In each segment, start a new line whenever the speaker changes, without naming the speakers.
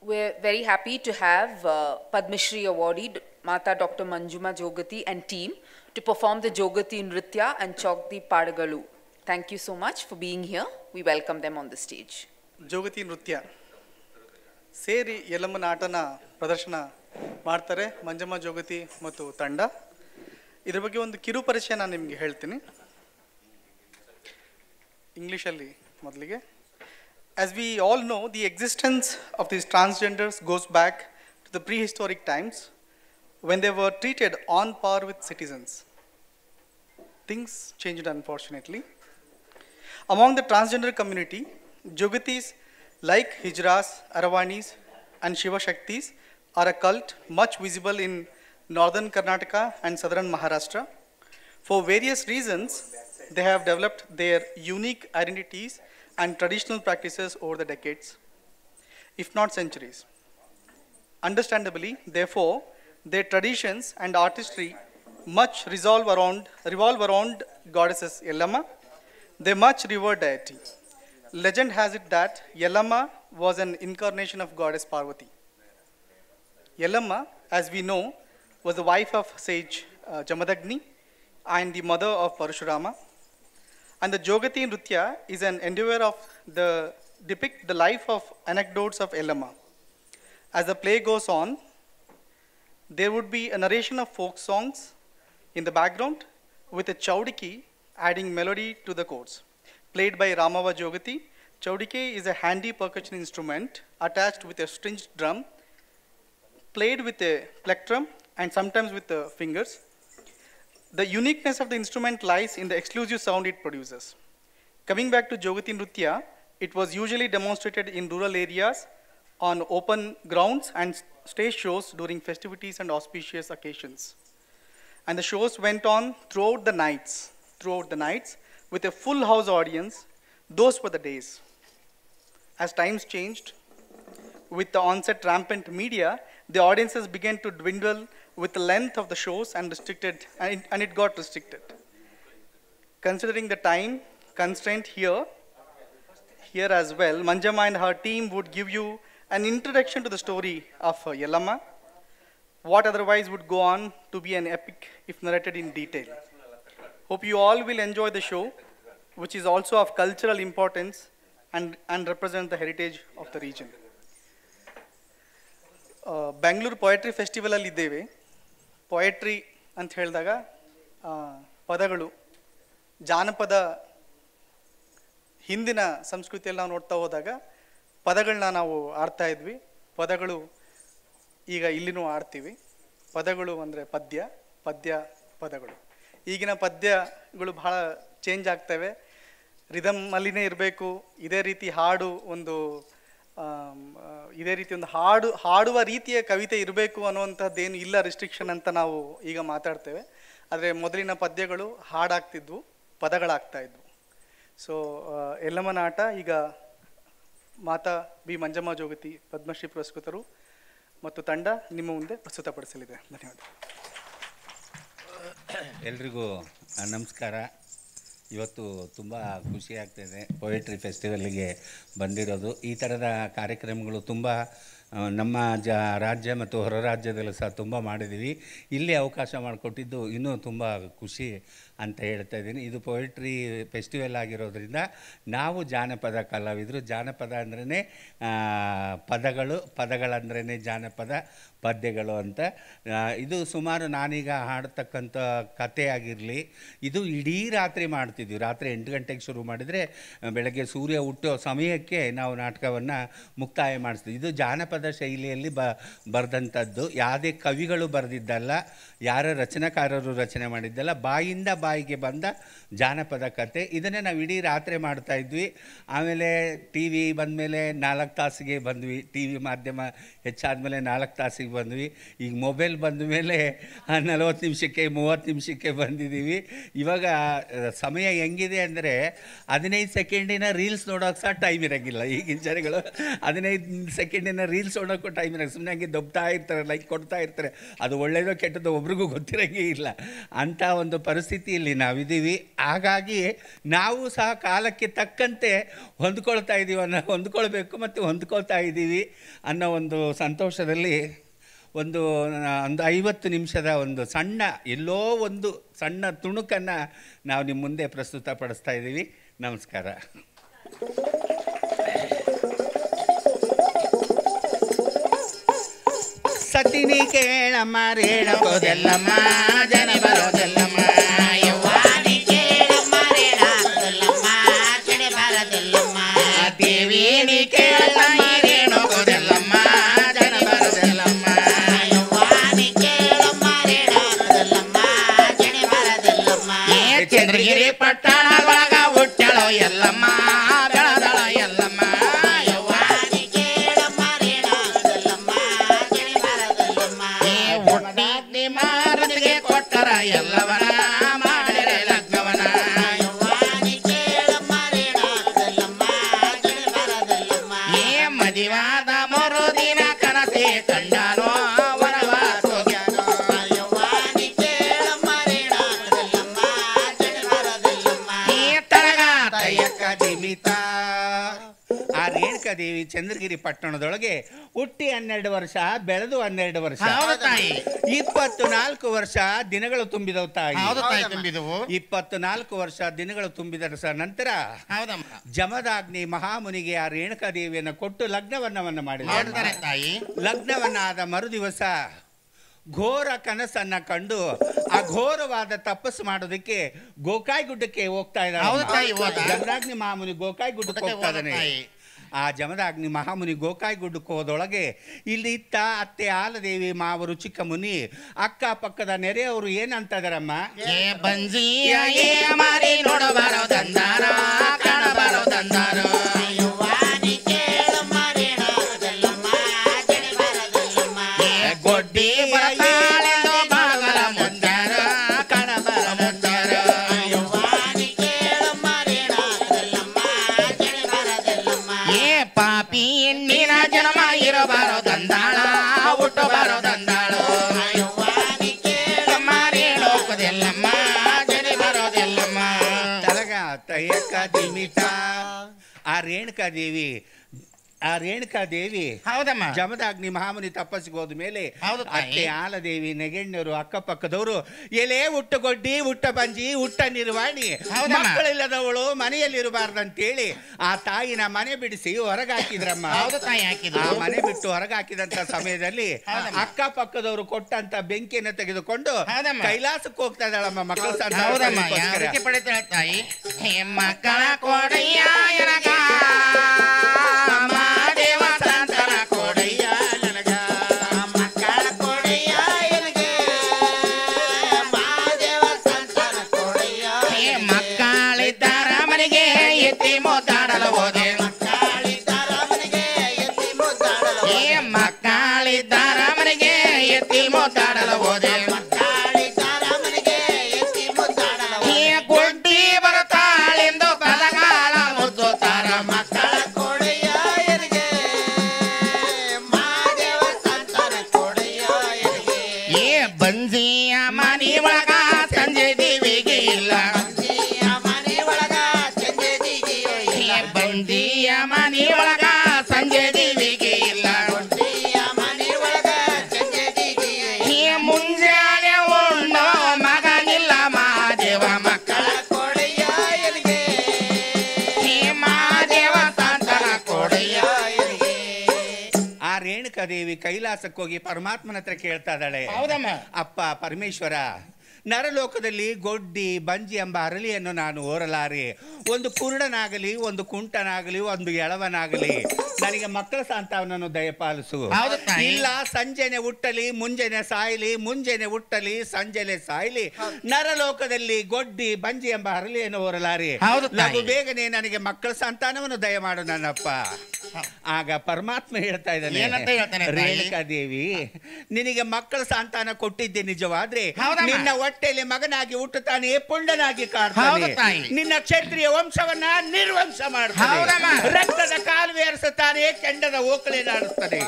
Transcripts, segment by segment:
We're very happy to have Padma Shri awardee Mata Dr. Manjuma Jogati and team to perform the Jogati Nritya and Chokdi Padagalu. Thank you so much for being here. We welcome them on the stage.
ಜೋಗತಿ ನೃತ್ಯ ಸೇರಿ ಯಲ್ಲಮ್ಮನ ಆಟನ ಪ್ರದರ್ಶನ ಮಾಡ್ತಾರೆ ಮಂಜಮ್ಮ ಜೋಗತಿ ಮತ್ತು ತಂಡ. ಇದ್ರ ಬಗ್ಗೆ ಒಂದು ಕಿರು ಪರಿಚಯ ನಾನು ನಿಮಗೆ ಹೇಳ್ತೀನಿ ಇಂಗ್ಲೀಷಲ್ಲಿ ಮೊದಲಿಗೆ. As we all know, the existence of these transgenders goes back to the prehistoric times when they were treated on par with citizens. Things changed unfortunately. Among the transgender community, Jogatis like Hijras, Aravanis and Shiva Shaktis are a cult much visible in northern Karnataka and southern Maharashtra. For various reasons, they have developed their unique identities and traditional practices over the decades, if not centuries. Understandably, therefore, their traditions and artistry much revolve around goddesses Yellamma, their much revered deity. Legend has it that Yellamma was an incarnation of goddess Parvati. Yellamma, as we know, was the wife of sage Jamadagni and the mother of Parashurama. And the Jogati Nritya is an endeavor of depict the life of anecdotes of Yellamma. As the play goes on, there would be a narration of folk songs in the background with a chaudiki adding melody to the chords. Played by Ramava Jogati, chaudiki is a handy percussion instrument attached with a stringed drum, played with a plectrum and sometimes with the fingers. The uniqueness of the instrument lies in the exclusive sound it produces. Coming back to Jogati Nritya, it was usually demonstrated in rural areas on open grounds and stage shows during festivities and auspicious occasions. And the shows went on throughout the nights with a full house audience. Those were the days. As times changed, with the onset rampant media, the audiences began to dwindle with the length of the shows and it got restricted. Considering the time constraint here as well, Manjamma and her team would give you an introduction to the story of Yellamma, what otherwise would go on to be an epic if narrated in detail. Hope you all will enjoy the show, which is also of cultural importance and represent the heritage of the region. Bengaluru poetry ಫೆಸ್ಟಿವಲಲ್ಲಿ ಇದ್ದೇವೆ. Poetry ಅಂತ ಹೇಳಿದಾಗ ಪದಗಳು, ಜಾನಪದ ಹಿಂದಿನ ಸಂಸ್ಕೃತಿಯಲ್ಲಿ ನಾವು ನೋಡ್ತಾ ಹೋದಾಗ ಪದಗಳನ್ನ ನಾವು ಆಡ್ತಾ ಇದ್ವಿ. ಪದಗಳು ಈಗ ಇಲ್ಲಿನೂ ಆಡ್ತೀವಿ. ಪದಗಳು ಅಂದರೆ ಪದ್ಯ ಪದಗಳು. ಈಗಿನ ಪದ್ಯಗಳು ಬಹಳ ಚೇಂಜ್ ಆಗ್ತವೆ. ರಿದಮ್ಮಲ್ಲಿನೇ ಇರಬೇಕು, ಇದೇ ರೀತಿ ಒಂದು ಹಾಡುವ ರೀತಿಯ ಕವಿತೆ ಇರಬೇಕು ಅನ್ನುವಂಥದ್ದೇನು ಇಲ್ಲ, ರಿಸ್ಟ್ರಿಕ್ಷನ್ ಅಂತ ನಾವು ಈಗ ಮಾತಾಡ್ತೇವೆ. ಆದರೆ ಮೊದಲಿನ ಪದ್ಯಗಳು ಹಾಡಾಗ್ತಿದ್ವು, ಪದಗಳಾಗ್ತಾ ಇದ್ವು. ಸೊ ಯಲ್ಲಮ್ಮನ ಆಟ ಈಗ ಮಾತಾ ಬಿ ಮಂಜಮ್ಮ ಜೋಗತಿ ಪದ್ಮಶ್ರೀ ಪುರಸ್ಕೃತರು ಮತ್ತು ತಂಡ ನಿಮ್ಮ ಮುಂದೆ ಪ್ರಸ್ತುತಪಡಿಸಲಿದೆ. ಧನ್ಯವಾದ.
ಎಲ್ರಿಗೂ ನಮಸ್ಕಾರ. ಇವತ್ತು ತುಂಬ ಖುಷಿ ಆಗ್ತಾಯಿದೆ ಪೊಯೆಟ್ರಿ ಫೆಸ್ಟಿವಲ್ಲಿಗೆ ಬಂದಿರೋದು. ಈ ಥರದ ಕಾರ್ಯಕ್ರಮಗಳು ತುಂಬ ನಮ್ಮ ರಾಜ್ಯ ಮತ್ತು ಹೊರ ರಾಜ್ಯದಲ್ಲೂ ಸಹ ತುಂಬ ಮಾಡಿದ್ದೀವಿ. ಇಲ್ಲಿ ಅವಕಾಶ ಮಾಡಿಕೊಟ್ಟಿದ್ದು ಇನ್ನೂ ತುಂಬ ಖುಷಿ ಅಂತ ಹೇಳ್ತಾ ಇದ್ದೀನಿ. ಇದು ಪೊಯೆಟ್ರಿ ಫೆಸ್ಟಿವಲ್ ಆಗಿರೋದ್ರಿಂದ ನಾವು ಜಾನಪದ ಕಲಾವಿದರು. ಜಾನಪದ ಅಂದ್ರೇ ಪದಗಳಂದ್ರೇ ಜಾನಪದ, ಪದ್ಯಗಳು ಅಂತ. ಇದು ಸುಮಾರು ನಾನೀಗ ಹಾಡ್ತಕ್ಕಂಥ ಕತೆ ಆಗಿರಲಿ, ಇದು ಇಡೀ ರಾತ್ರಿ ಮಾಡ್ತಿದ್ವಿ. ರಾತ್ರಿ 8 ಗಂಟೆಗೆ ಶುರು ಮಾಡಿದರೆ ಬೆಳಗ್ಗೆ ಸೂರ್ಯ ಹುಟ್ಟೋ ಸಮಯಕ್ಕೆ ನಾವು ನಾಟಕವನ್ನು ಮುಕ್ತಾಯ ಮಾಡಿಸ್ತೀವಿ. ಇದು ಜಾನಪದ ಶೈಲಿಯಲ್ಲಿ ಬರೆದಂಥದ್ದು. ಯಾವುದೇ ಕವಿಗಳು ಬರೆದಿದ್ದಲ್ಲ, ಯಾರ ರಚನಾಕಾರರು ರಚನೆ ಮಾಡಿದ್ದಲ್ಲ, ಬಾಯಿಂದ ಬಾಯಿಗೆ ಬಂದ ಜಾನಪದ ಕತೆ. ಇದನ್ನೇ ನಾವು ಇಡೀ ರಾತ್ರಿ ಮಾಡ್ತಾಯಿದ್ವಿ. ಆಮೇಲೆ ಟಿ ವಿ ಬಂದಮೇಲೆ 4 ತಾಸಿಗೆ ಬಂದ್ವಿ. ಟಿ ವಿ ಮಾಧ್ಯಮ ಹೆಚ್ಚಾದಮೇಲೆ 4 ತಾಸಿಗೆ ಬಂದ್ವಿ. ಈಗ ಮೊಬೈಲ್ ಬಂದ ಮೇಲೆ 40 ನಿಮಿಷಕ್ಕೆ 30 ನಿಮಿಷಕ್ಕೆ ಬಂದಿದ್ದೀವಿ. ಇವಾಗ ಸಮಯ ಹೆಂಗಿದೆ ಅಂದರೆ 15 ಸೆಕೆಂಡಿನ ರೀಲ್ಸ್ ನೋಡೋಕೆ ಸಹ ಟೈಮ್ ಇರೋಂಗಿಲ್ಲ. ಈಗಿನ ಜನಗಳು 15 ಸೆಕೆಂಡಿನ ರೀಲ್ಸ್ ರೀಲ್ಸ್ ನೋಡೋಕ್ಕೂ ಟೈಮಿನ ಸುಮ್ಮನೆ ಹಂಗೆ ದಬ್ತಾ ಇರ್ತಾರೆ, ಲೈಕ್ ಕೊಡ್ತಾ ಇರ್ತಾರೆ. ಅದು ಒಳ್ಳೆಯದೋ ಕೆಟ್ಟದ್ದೋ ಒಬ್ರಿಗೂ ಗೊತ್ತಿರೋಂಗೆ ಇಲ್ಲ. ಅಂಥ ಒಂದು ಪರಿಸ್ಥಿತಿಯಲ್ಲಿ ನಾವಿದ್ದೀವಿ. ಹಾಗಾಗಿ ನಾವು ಸಹ ಕಾಲಕ್ಕೆ ತಕ್ಕಂತೆ ಹೊಂದ್ಕೊಳ್ಬೇಕು ಮತ್ತು ಹೊಂದ್ಕೊಳ್ತಾ ಇದ್ದೀವಿ ಅನ್ನೋ ಒಂದು ಸಂತೋಷದಲ್ಲಿ ಒಂದು 50 ನಿಮಿಷದ ಒಂದು ಎಲ್ಲೋ ಒಂದು ಸಣ್ಣ ತುಣುಕನ್ನು ನಾವು ನಿಮ್ಮ ಮುಂದೆ ಪ್ರಸ್ತುತಪಡಿಸ್ತಾ ಇದ್ದೀವಿ. ನಮಸ್ಕಾರ. ಸತಿನಿ ಕೇಳಮ್ಮ ರೇಣುಕೋದೆಲ್ಲಮ್ಮ ಜನ ಬರೋದೆಲ್ಲಮ್ಮ ಯವ್ವಾನಿ ಕೇಳಮ್ಮ ರೇಣುಕೋದೆಲ್ಲಮ್ಮ ಜನ ಬರೋದೆಲ್ಲಮ್ಮ ದೇವಿನಿ ಕೇಳಮ್ಮ ರೇಣುಕೋದೆಲ್ಲಮ್ಮ ಜನ ಬರೋದೆಲ್ಲಮ್ಮ ಯವ್ವಾನಿ ಕೇಳಮ್ಮ ರೇಣುಕೋದೆಲ್ಲಮ್ಮ ಜನ ಬರೋದೆಲ್ಲಮ್ಮ ಚಂದ್ರಗಿರಿ ಪಟ್ಟಣದೊಳಗ ಹುಟ್ಟಳೋ ಎಲ್ಲಮ್ಮ ಬೆಳದಳ ಎಲ್ಲಮ್ಮ ಯವ್ವಾನಿ ಕೇಳಮ್ಮ ರೇಣುಕೋದೆಲ್ಲಮ್ಮ ಜನ ಬರೋದೆಲ್ಲಮ್ಮ ಹುಟ್ಟಾಗ್ನಿ ಮಾರದಿಗೆ ಕೊಟ್ಟರ ಎಲ್ಲವನ ಮಾಡಿರೆ ಲಗ್ನವನ ಯವ್ವಾನಿ ಕೇಳಮ್ಮ ರೇಣುಕೋದೆಲ್ಲಮ್ಮ ಜನ ಬರೋದೆಲ್ಲಮ್ಮ ಮದಿವಾದ ಮರುದಿನ ಕನಸೆ ಕಂಡಾನೋ ವನವಾಸ ಹೋಗ್ಯಾನೋ ಯವ್ವಾನಿ ಕೇಳಮ್ಮ ರೇಣುಕೋದೆಲ್ಲಮ್ಮ ಜನ ಬರೋದೆಲ್ಲಮ್ಮ ತಳಗ ತಯ್ಯಕ್ಕ ದಿಮಿತ. ಆ ರೇಣುಕಾದೇವಿ ಚಂದ್ರಗಿರಿ ಪಟ್ಟಣದೊಳಗೆ ಹುಟ್ಟಿ 12 ವರ್ಷ, ಬೆಳೆದು 12 ವರ್ಷ, 24 ವರ್ಷ ದಿನಗಳು ತುಂಬಿದವು ತಾಯಿ. 24 ವರ್ಷ ದಿನಗಳು ತುಂಬಿದ ನಂತರ ಜಮದಾಗ್ನಿ ಮಹಾಮುನಿಗೆ ಆ ರೇಣುಕಾದೇವಿಯನ್ನು ಕೊಟ್ಟು ಲಗ್ನವನ್ನ ಮಾಡಿದ ತಾಯಿ. ಲಗ್ನವನ್ನಾದ ಮರುದಿವಸ ಘೋರ ಕನಸನ್ನ ಕಂಡು ಆ ಘೋರವಾದ ತಪಸ್ಸು ಮಾಡೋದಕ್ಕೆ ಗೋಕಾಯಿ ಗುಡ್ಡಕ್ಕೆ ಹೋಗ್ತಾ ಇದ್ದಾನೆ. ಜಮದಾಗ್ನಿ ಮಹಾಮುನಿ ಗೋಕಾಯಿ ಗುಡ್ಡಕ್ಕೆ ಹೋಗ್ತಾ ಇದ್ದಾನೆ. ಆ ಜಮದಾಗ್ನಿ ಮಹಾಮುನಿ ಗೋಕಾಯಿ ಗುಡ್ಡಕ್ಕೆ ಹೋದೊಳಗೆ ಇಲ್ಲಿ ಇತ್ತ ಅತ್ತೆ ಆಲದೇವಿ, ಮಾವರು ಚಿಕ್ಕ ಮುನಿ, ಅಕ್ಕ ಪಕ್ಕದ ನೆರೆಯವರು ಏನಂತ ಇದಾರಮ್ಮ, ಗೊಡ್ಡಿ ಪಾಪಿ ಹೆಣ್ಣಿನ ಜನ್ಮ ಇರಬಾರೋ ದಂದಾಳ ಹುಟ್ಟು ಬಾರೋ ದಂದಾಳು ರೇಣುಕೋದೆಲ್ಲಮ್ಮ ಜನಿ ಬರೋದೆಲ್ಲಮ್ಮ ತಲಗ ತಯ್ಯಕ್ಕ ದಿಮಿತ. ಆ ರೇಣುಕಾದೇವಿ ಹೌದಮ್ಮ ಜಮದಾಗ್ನಿ ಮಹಾಮುನಿ ತಪಸ್ಸಿಗೆ ಹೋದ ಮೇಲೆ ಅತ್ತೆ ಆಲದೇವಿ, ನೆಗೆಣ್ಣರು, ಅಕ್ಕಪಕ್ಕದವರು ಎಲೆ ಹುಟ್ಟುಗೊಡ್ಡಿ, ಹುಟ್ಟ ಬಂಜಿ, ಹುಟ್ಟ ನಿರ್ವಾಣಿ, ಮಕ್ಕಳಿಲ್ಲದವಳು ಮನೆಯಲ್ಲಿರಬಾರ್ದಂತೇಳಿ ಆ ತಾಯಿನ ಮನೆ ಬಿಡಿಸಿ ಹೊರಗಾಕಿದ್ರಮ್ಮ. ಆ ಮನೆ ಬಿಟ್ಟು ಹೊರಗಾಕಿದಂತ ಸಮಯದಲ್ಲಿ ಅಕ್ಕಪಕ್ಕದವರು ಕೊಟ್ಟಂತ ಬೆಂಕಿಯನ್ನು ತೆಗೆದುಕೊಂಡು ಕೈಲಾಸಕ್ಕೆ ಹೋಗ್ತಾ ಇದ್ದಾಳಮ್ಮ. ಮಕ್ಕಳ ಪಡಿತಾಳೆ ತಾಯಿ. ಮಕ್ಕಳ ಕೊಡಯ್ಯ ಎತ್ತಿ ಮುದ್ದಾಡಲು ಹೋದೆ, ಮಕ್ಕಳಿದ್ದಾರ ಮನೆಗೆ ಎತ್ತಿ ಮುದ್ದಾಡಲು ಹೋದೆ, ಗುಡ್ಡಿ ಬರುತ್ತಾಳೆಂದು ಬಲಗಾಲ ಮುದ್ದುತ್ತಾರ ಮಕ್ಕಳ ಕೊಡೆಯ ಮಾದೇವ ಸಂತಾನ ಕೊಡೆಯ ಬಂಜಿಯ ಮನಿ ಒಳಗ ಸಂಜೆ ದೇವಿಗೆ ಇಲ್ಲ, ಬಂದಿಯ ಮನಿ ಒಳಗ ಸಂಜೆ ದೇವಿಗೆ ಇಲ್ಲ, ಮುಂಜಾನೆ ಉಣ್ಣೋ ಮಗನಿಲ್ಲ ಮಾದೇವ ಮಕ್ಕಳ ಕೊಡೆಯ ಮಾದೇವ ಸಂತಾನ ಕೊಡೆಯ. ಆ ರೇಣುಕಾದೇವಿ ಕೈಲಾಸಕ್ಕೆ ಹೋಗಿ ಪರಮಾತ್ಮನ ಹತ್ರ ಕೇಳ್ತಾ ಇದ್ದಾಳೆ, ಅಪ್ಪ ಪರಮೇಶ್ವರ, ನರಲೋಕದಲ್ಲಿ ಗೊಡ್ಡಿ ಬಂಜಿ ಎಂಬ ಅರಳಿಯನ್ನು ನಾನು ಓರಲಾರೆ. ಒಂದು ಕುರುಡನಾಗಲಿ, ಒಂದು ಕುಂಟನಾಗಲಿ, ಒಂದು ಎಳವನಾಗಲಿ ನನಗೆ ಮಕ್ಕಳ ಸಂತಾನವನ್ನು ದಯಪಾಲಿಸು. ಇಲ್ಲ ಸಂಜೆನೆ ಹುಟ್ಟಲಿ ಮುಂಜಾನೆ ಸಾಯಲಿ, ಮುಂಜಾನೆ ಹುಟ್ಟಲಿ ಸಂಜೆನೆ ಸಾಯಲಿ, ನರಲೋಕದಲ್ಲಿ ಗೊಡ್ಡಿ ಬಂಜಿ ಎಂಬ ಅರಳಿಯನ್ನು ಓರಲಾರೆ. ಲಘು ಬೇಗನೆ ನನಗೆ ಮಕ್ಕಳ ಸಂತಾನವನ್ನು ದಯಮಾಡು ನನ್ನಪ್ಪ. ಆಗ ಪರಮಾತ್ಮ ಹೇಳ್ತಾ
ಏನಂತ
ಇದ್ದಾನೆ,
ಹೇಳ್ತಾನೆ ತಾಯಿ?
ರೇಣುಕಾದೇವಿ ನಿನಗೆ ಮಕ್ಕಳ ಸಂತಾನ ಕೊಟ್ಟಿದ್ದೆ ನಿಜವಾದ್ರೆ
ಹೌದಮ್ಮ.
ನಿನ್ನ ಹೊಟ್ಟೆಯಲ್ಲಿ ಮಗನಾಗಿ ಹುಟ್ಟುತ್ತಾನೆ, ಪುಂಡನಾಗಿ
ಹೌದು
ಕಾಡ್ತಾನೆ,
ತಾಯಿ.
ನಿನ್ನ ಕ್ಷತ್ರಿಯ ವಂಶವನ್ನ ನಿರ್ವಂಶ ಮಾಡ್ತಾನೆ,
ಹೌದಮ್ಮ.
ರಕ್ತದ ಕಾಲುವೆ ಹರಿಸುತ್ತಾನೆ, ಕೆಂಡದ ಓಕಲೆಯನ್ನು ಹರಿಸ್ತಾನೆ,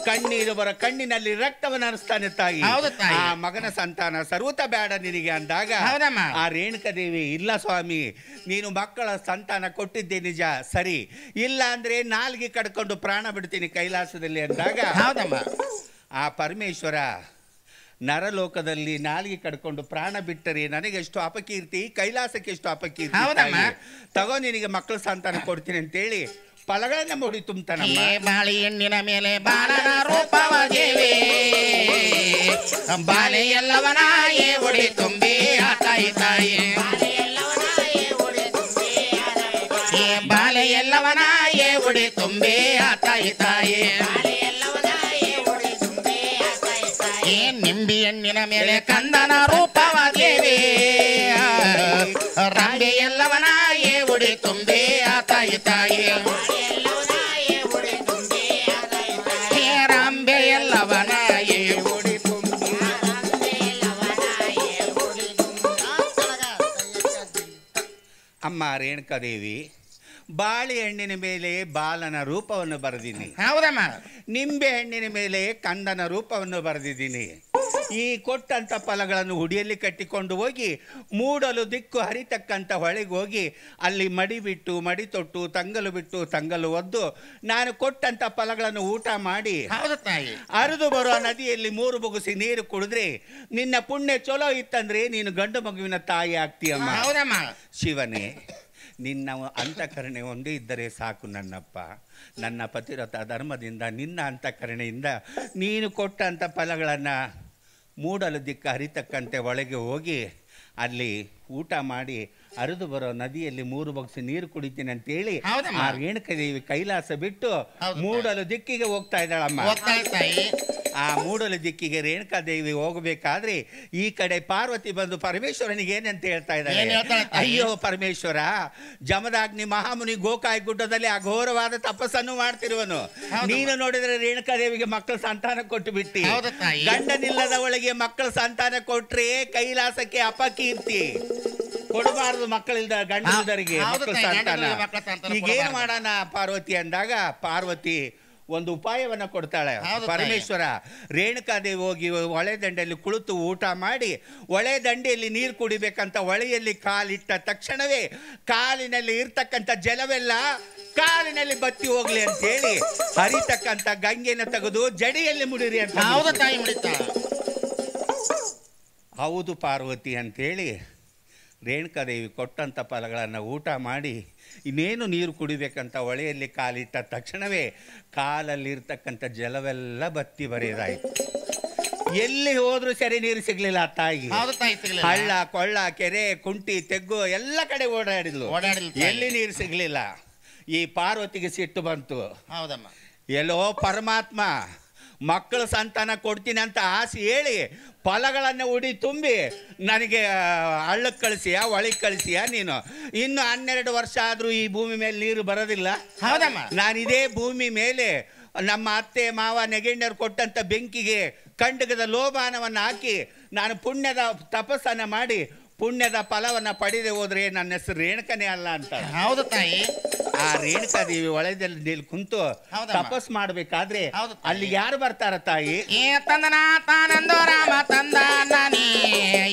ಕಣ್ಣೀರು ಬರ ಕಣ್ಣಿನಲ್ಲಿ ರಕ್ತವನ್ನು ಹರಿಸ್ತಾನೆ ತಾಯಿ.
ಹೌದು ತಾಯಿ.
ಆ ಮಗನ ಸಂತಾನ ಸರ್ವತ ಬೇಡ ನಿನಗೆ ಅಂದಾಗ
ಹೌದಮ್ಮ.
ಆ ರೇಣುಕಾದೇವಿ ಇಲ್ಲ ಸ್ವಾಮಿ, ನೀನು ಮಕ್ಕಳ ಸಂತಾನ ಕೊಟ್ಟಿದ್ದೆ ನಿಜ ಸರಿ, ಇಲ್ಲ ಅಂದ್ರೆ ನಾಲ್ಗೆ ಕಡ್ಕೊಂಡು ಪ್ರಾಣ ಬಿಡ್ತೀನಿ ಕೈಲಾಸದಲ್ಲಿ ಅಂದಾಗ
ಹೌದಮ್ಮ.
ಆ ಪರಮೇಶ್ವರ ನರಲೋಕದಲ್ಲಿ ನಾಲ್ಗೆ ಕಡ್ಕೊಂಡು ಪ್ರಾಣ ಬಿಟ್ಟರೆ ನನಗೆ ಎಷ್ಟು ಅಪಕೀರ್ತಿ, ಕೈಲಾಸಕ್ಕೆ ಎಷ್ಟು ಅಪಕೀರ್ತಿ.
ಹೌದಮ್ಮ.
ತಗೋ ನಿನಗೆ ಮಕ್ಕಳ ಸಂತಾನ ಕೊಡ್ತೀನಿ ಅಂತೇಳಿ ಫಲಗಳನ್ನ ಮುಡಿ ತುಂಬ್ತಾನಮ್ಮ.
ಬಾಳಿ ಹೆಣ್ಣಿನ ಮೇಲೆ ಬಾಲನ ರೂಪವ ದೇವಿ, ಬಾಲೆ ಎಲ್ಲವನ ಒಡಿ ತುಂಬಿ ಆ ತಾಯಿ ತಾಯಿ, ಬಾಲೆ ಎಲ್ಲವನ ಒಡಿ ತುಂಬಿ ಆ ತಾಯಿ ತಾಯಿ, ನಿಂಬಿ ಹೆಣ್ಣಿನ ಮೇಲೆ ಕಂದನ ರೂಪವ ದೇವಿ, ರಾಂಬೆ ಎಲ್ಲವನ ಒಡಿ ತುಂಬಿ ಆ ತಾಯಿ ತಾಯಿ, ರಾಂಬೆ ಎಲ್ಲವನ ಒಡಿ ತುಂಬಿ.
ಅಮ್ಮ ರೇಣುಕಾದೇವಿ, ಬಾಳೆಹಣ್ಣಿನ ಮೇಲೆ ಬಾಲನ ರೂಪವನ್ನು ಬರೆದಿನಿ,
ಹೌದಮ್ಮ.
ನಿಂಬೆ ಹಣ್ಣಿನ ಮೇಲೆ ಕಂದನ ರೂಪವನ್ನು ಬರೆದಿದ್ದೀನಿ. ಈ ಕೊಟ್ಟಂಥ ಫಲಗಳನ್ನು ಹುಡಿಯಲ್ಲಿ ಕಟ್ಟಿಕೊಂಡು ಹೋಗಿ ಮೂಡಲು ದಿಕ್ಕು ಹರಿತಕ್ಕಂಥ ಹೊಳೆಗೆ ಹೋಗಿ ಅಲ್ಲಿ ಮಡಿ ಬಿಟ್ಟು ಮಡಿ ತೊಟ್ಟು ತಂಗಲು ಬಿಟ್ಟು ತಂಗಲು ಒದ್ದು ನಾನು ಕೊಟ್ಟಂಥ ಫಲಗಳನ್ನು ಊಟ ಮಾಡಿ ಹರಿದು ಬರುವ ನದಿಯಲ್ಲಿ 3 ಬೊಗಸೆ ನೀರು ಕುಡಿದ್ರೆ ನಿನ್ನ ಪುಣ್ಯ ಚಲೋ ಇತ್ತಂದ್ರೆ ನೀನು ಗಂಡು ಮಗುವಿನ ತಾಯಿ ಆಗ್ತೀಯಮ್ಮ. ಶಿವನೇ, ನಿನ್ನ ಅಂತಃಕರಣೆ ಒಂದೇ ಇದ್ದರೆ ಸಾಕು ನನ್ನಪ್ಪ. ನನ್ನ ಪತಿರಥ ಧರ್ಮದಿಂದ ನಿನ್ನ ಅಂತಃಕರಣೆಯಿಂದ ನೀನು ಕೊಟ್ಟಂಥ ಫಲಗಳನ್ನು ಮೂಡಲು ದಿಕ್ಕ ಹರಿತಕ್ಕಂತೆ ಒಳಗೆ ಹೋಗಿ ಅಲ್ಲಿ ಊಟ ಮಾಡಿ ಹರಿದು ಬರೋ ನದಿಯಲ್ಲಿ 3 ಬೊಗಸೆ ನೀರು ಕುಡಿತೀನಿ ಅಂತೇಳಿ ಆ ರೇಣುಕಾದೇವಿ ಕೈಲಾಸ ಬಿಟ್ಟು ಮೂಡಲು ದಿಕ್ಕಿಗೆ ಹೋಗ್ತಾ ಇದ್ದಾಳಮ್ಮ. ಆ ಮೂಡಲು ದಿಕ್ಕಿಗೆ ರೇಣುಕಾದೇವಿ ಹೋಗಬೇಕಾದ್ರೆ ಈ ಕಡೆ ಪಾರ್ವತಿ ಬಂದು ಪರಮೇಶ್ವರನಿಗೆ ಏನಂತ ಹೇಳ್ತಾ ಇದ್ದಾಳೆ, ಅಯ್ಯೋ ಪರಮೇಶ್ವರ, ಜಮದಾಗ್ನಿ ಮಹಾಮುನಿ ಗೋಕಾಯಿ ಗುಡ್ಡದಲ್ಲಿ ಅಘೋರವಾದ ತಪಸ್ಸನ್ನು ಮಾಡ್ತಿರುವನು. ನೀನು ನೋಡಿದ್ರೆ ರೇಣುಕಾದೇವಿಗೆ ಮಕ್ಕಳ ಸಂತಾನ ಕೊಟ್ಟು ಬಿಟ್ಟಿ, ಗಂಡನಿಲ್ಲದ ಒಳಗೆ ಮಕ್ಕಳ ಸಂತಾನ ಕೊಟ್ರೆ ಕೈಲಾಸಕ್ಕೆ ಅಪಕೀರ್ತಿ, ಕೊಡಬಾರದು ಮಕ್ಕಳಿಲ್ದ ಗಂಡನಿಲ್ಲದರಿಗೆ ಮಕ್ಕಳ ಸಂತಾನ. ಈಗೇನು ಮಾಡೋಣ ಪಾರ್ವತಿ ಅಂದಾಗ ಪಾರ್ವತಿ ಒಂದು ಉಪಾಯವನ್ನ ಕೊಡ್ತಾಳೆ. ಪರಮೇಶ್ವರ ರೇಣುಕಾದೇವಿ ಹೋಗಿ ಹೊಳೆ ದಂಡೆಯಲ್ಲಿ ಕುಳಿತು ಊಟ ಮಾಡಿ ಹೊಳೆ ದಂಡೆಯಲ್ಲಿ ನೀರು ಕುಡಿಬೇಕಂತ ಹೊಳೆಯಲ್ಲಿ ಕಾಲಿಟ್ಟ ತಕ್ಷಣವೇ ಕಾಲಿನಲ್ಲಿ ಇರ್ತಕ್ಕಂಥ ಜಲವೆಲ್ಲ ಕಾಲಿನಲ್ಲಿ ಬತ್ತಿ ಹೋಗ್ಲಿ ಅಂತ ಹೇಳಿ ಹರಿತಕ್ಕಂಥ ಗಂಗೆನ ತೆಗೆದು ಜಡಿಯಲ್ಲಿ ಮುಡಿರಿ ಅಂತ. ಹೌದು ಪಾರ್ವತಿ ಅಂತೇಳಿ ರೇಣುಕಾದೇವಿ ಕೊಟ್ಟಂಥ ಫಲಗಳನ್ನು ಊಟ ಮಾಡಿ ಇನ್ನೇನು ನೀರು ಕುಡಿಬೇಕಂತ ಹೊಳೆಯಲ್ಲಿ ಕಾಲಿಟ್ಟ ತಕ್ಷಣವೇ ಕಾಲಲ್ಲಿರ್ತಕ್ಕಂಥ ಜಲವೆಲ್ಲ ಬತ್ತಿ ಬರೆಯದಾಯಿತು. ಎಲ್ಲಿ ಹೋದ್ರೂ ಸರಿ ನೀರು ಸಿಗ್ಲಿಲ್ಲ ಆ ತಾಯಿಗೆ. ಹಳ್ಳ ಕೊಳ್ಳ ಕೆರೆ ಕುಂಟಿ ತೆಗ್ಗು ಎಲ್ಲ ಕಡೆ ಓಡಾಡಿದ್ಲು, ಎಲ್ಲಿ ನೀರು ಸಿಗ್ಲಿಲ್ಲ. ಈ ಪಾರ್ವತಿಗೆ ಸಿಟ್ಟು ಬಂತು. ಎಲ್ಲೋ ಪರಮಾತ್ಮ ಮಕ್ಕಳ ಸಂತಾನ ಕೊಡ್ತೀನಿ ಅಂತ ಆಸೆ ಹೇಳಿ ಫಲಗಳನ್ನು ಉಡಿ ತುಂಬಿ ನನಗೆ ಹಳ್ಳಕ್ಕೆ ಕಳಿಸಿಯಾ ಒಳಗೆ ಕಳಿಸಿಯಾ ನೀನು? ಇನ್ನು 12 ವರ್ಷ ಆದರೂ ಈ ಭೂಮಿ ಮೇಲೆ ನೀರು ಬರೋದಿಲ್ಲ. ನಾನು ಇದೇ ಭೂಮಿ ಮೇಲೆ ನಮ್ಮ ಅತ್ತೆ ಮಾವ ನೆಗೆಣ್ಣರು ಕೊಟ್ಟಂಥ ಬೆಂಕಿಗೆ ಕಂಡಗದ ಲೋಭಾನವನ್ನು ಹಾಕಿ ನಾನು ಪುಣ್ಯದ ತಪಸ್ಸನ್ನು ಮಾಡಿ ಪುಣ್ಯದ ಫಲವನ್ನು ಪಡೆದೇ ಹೋದ್ರೆ ನನ್ನ ಹೆಸರು ರೇಣುಕನೇ ಅಲ್ಲ ಅಂತ.
ಹೌದು ತಾಯಿ.
ಆ ರೇಣುಕಾದೇವಿ ಒಳದಲ್ಲಿ ಕುಂತು ತಪಸ್ ಮಾಡ್ಬೇಕಾದ್ರೆ ಅಲ್ಲಿ ಯಾರು ಬರ್ತಾರ ತಾಯಿ?
ತಂದನ ತಾನಂದು ರಾಮ ತಂದ ನಾನಿ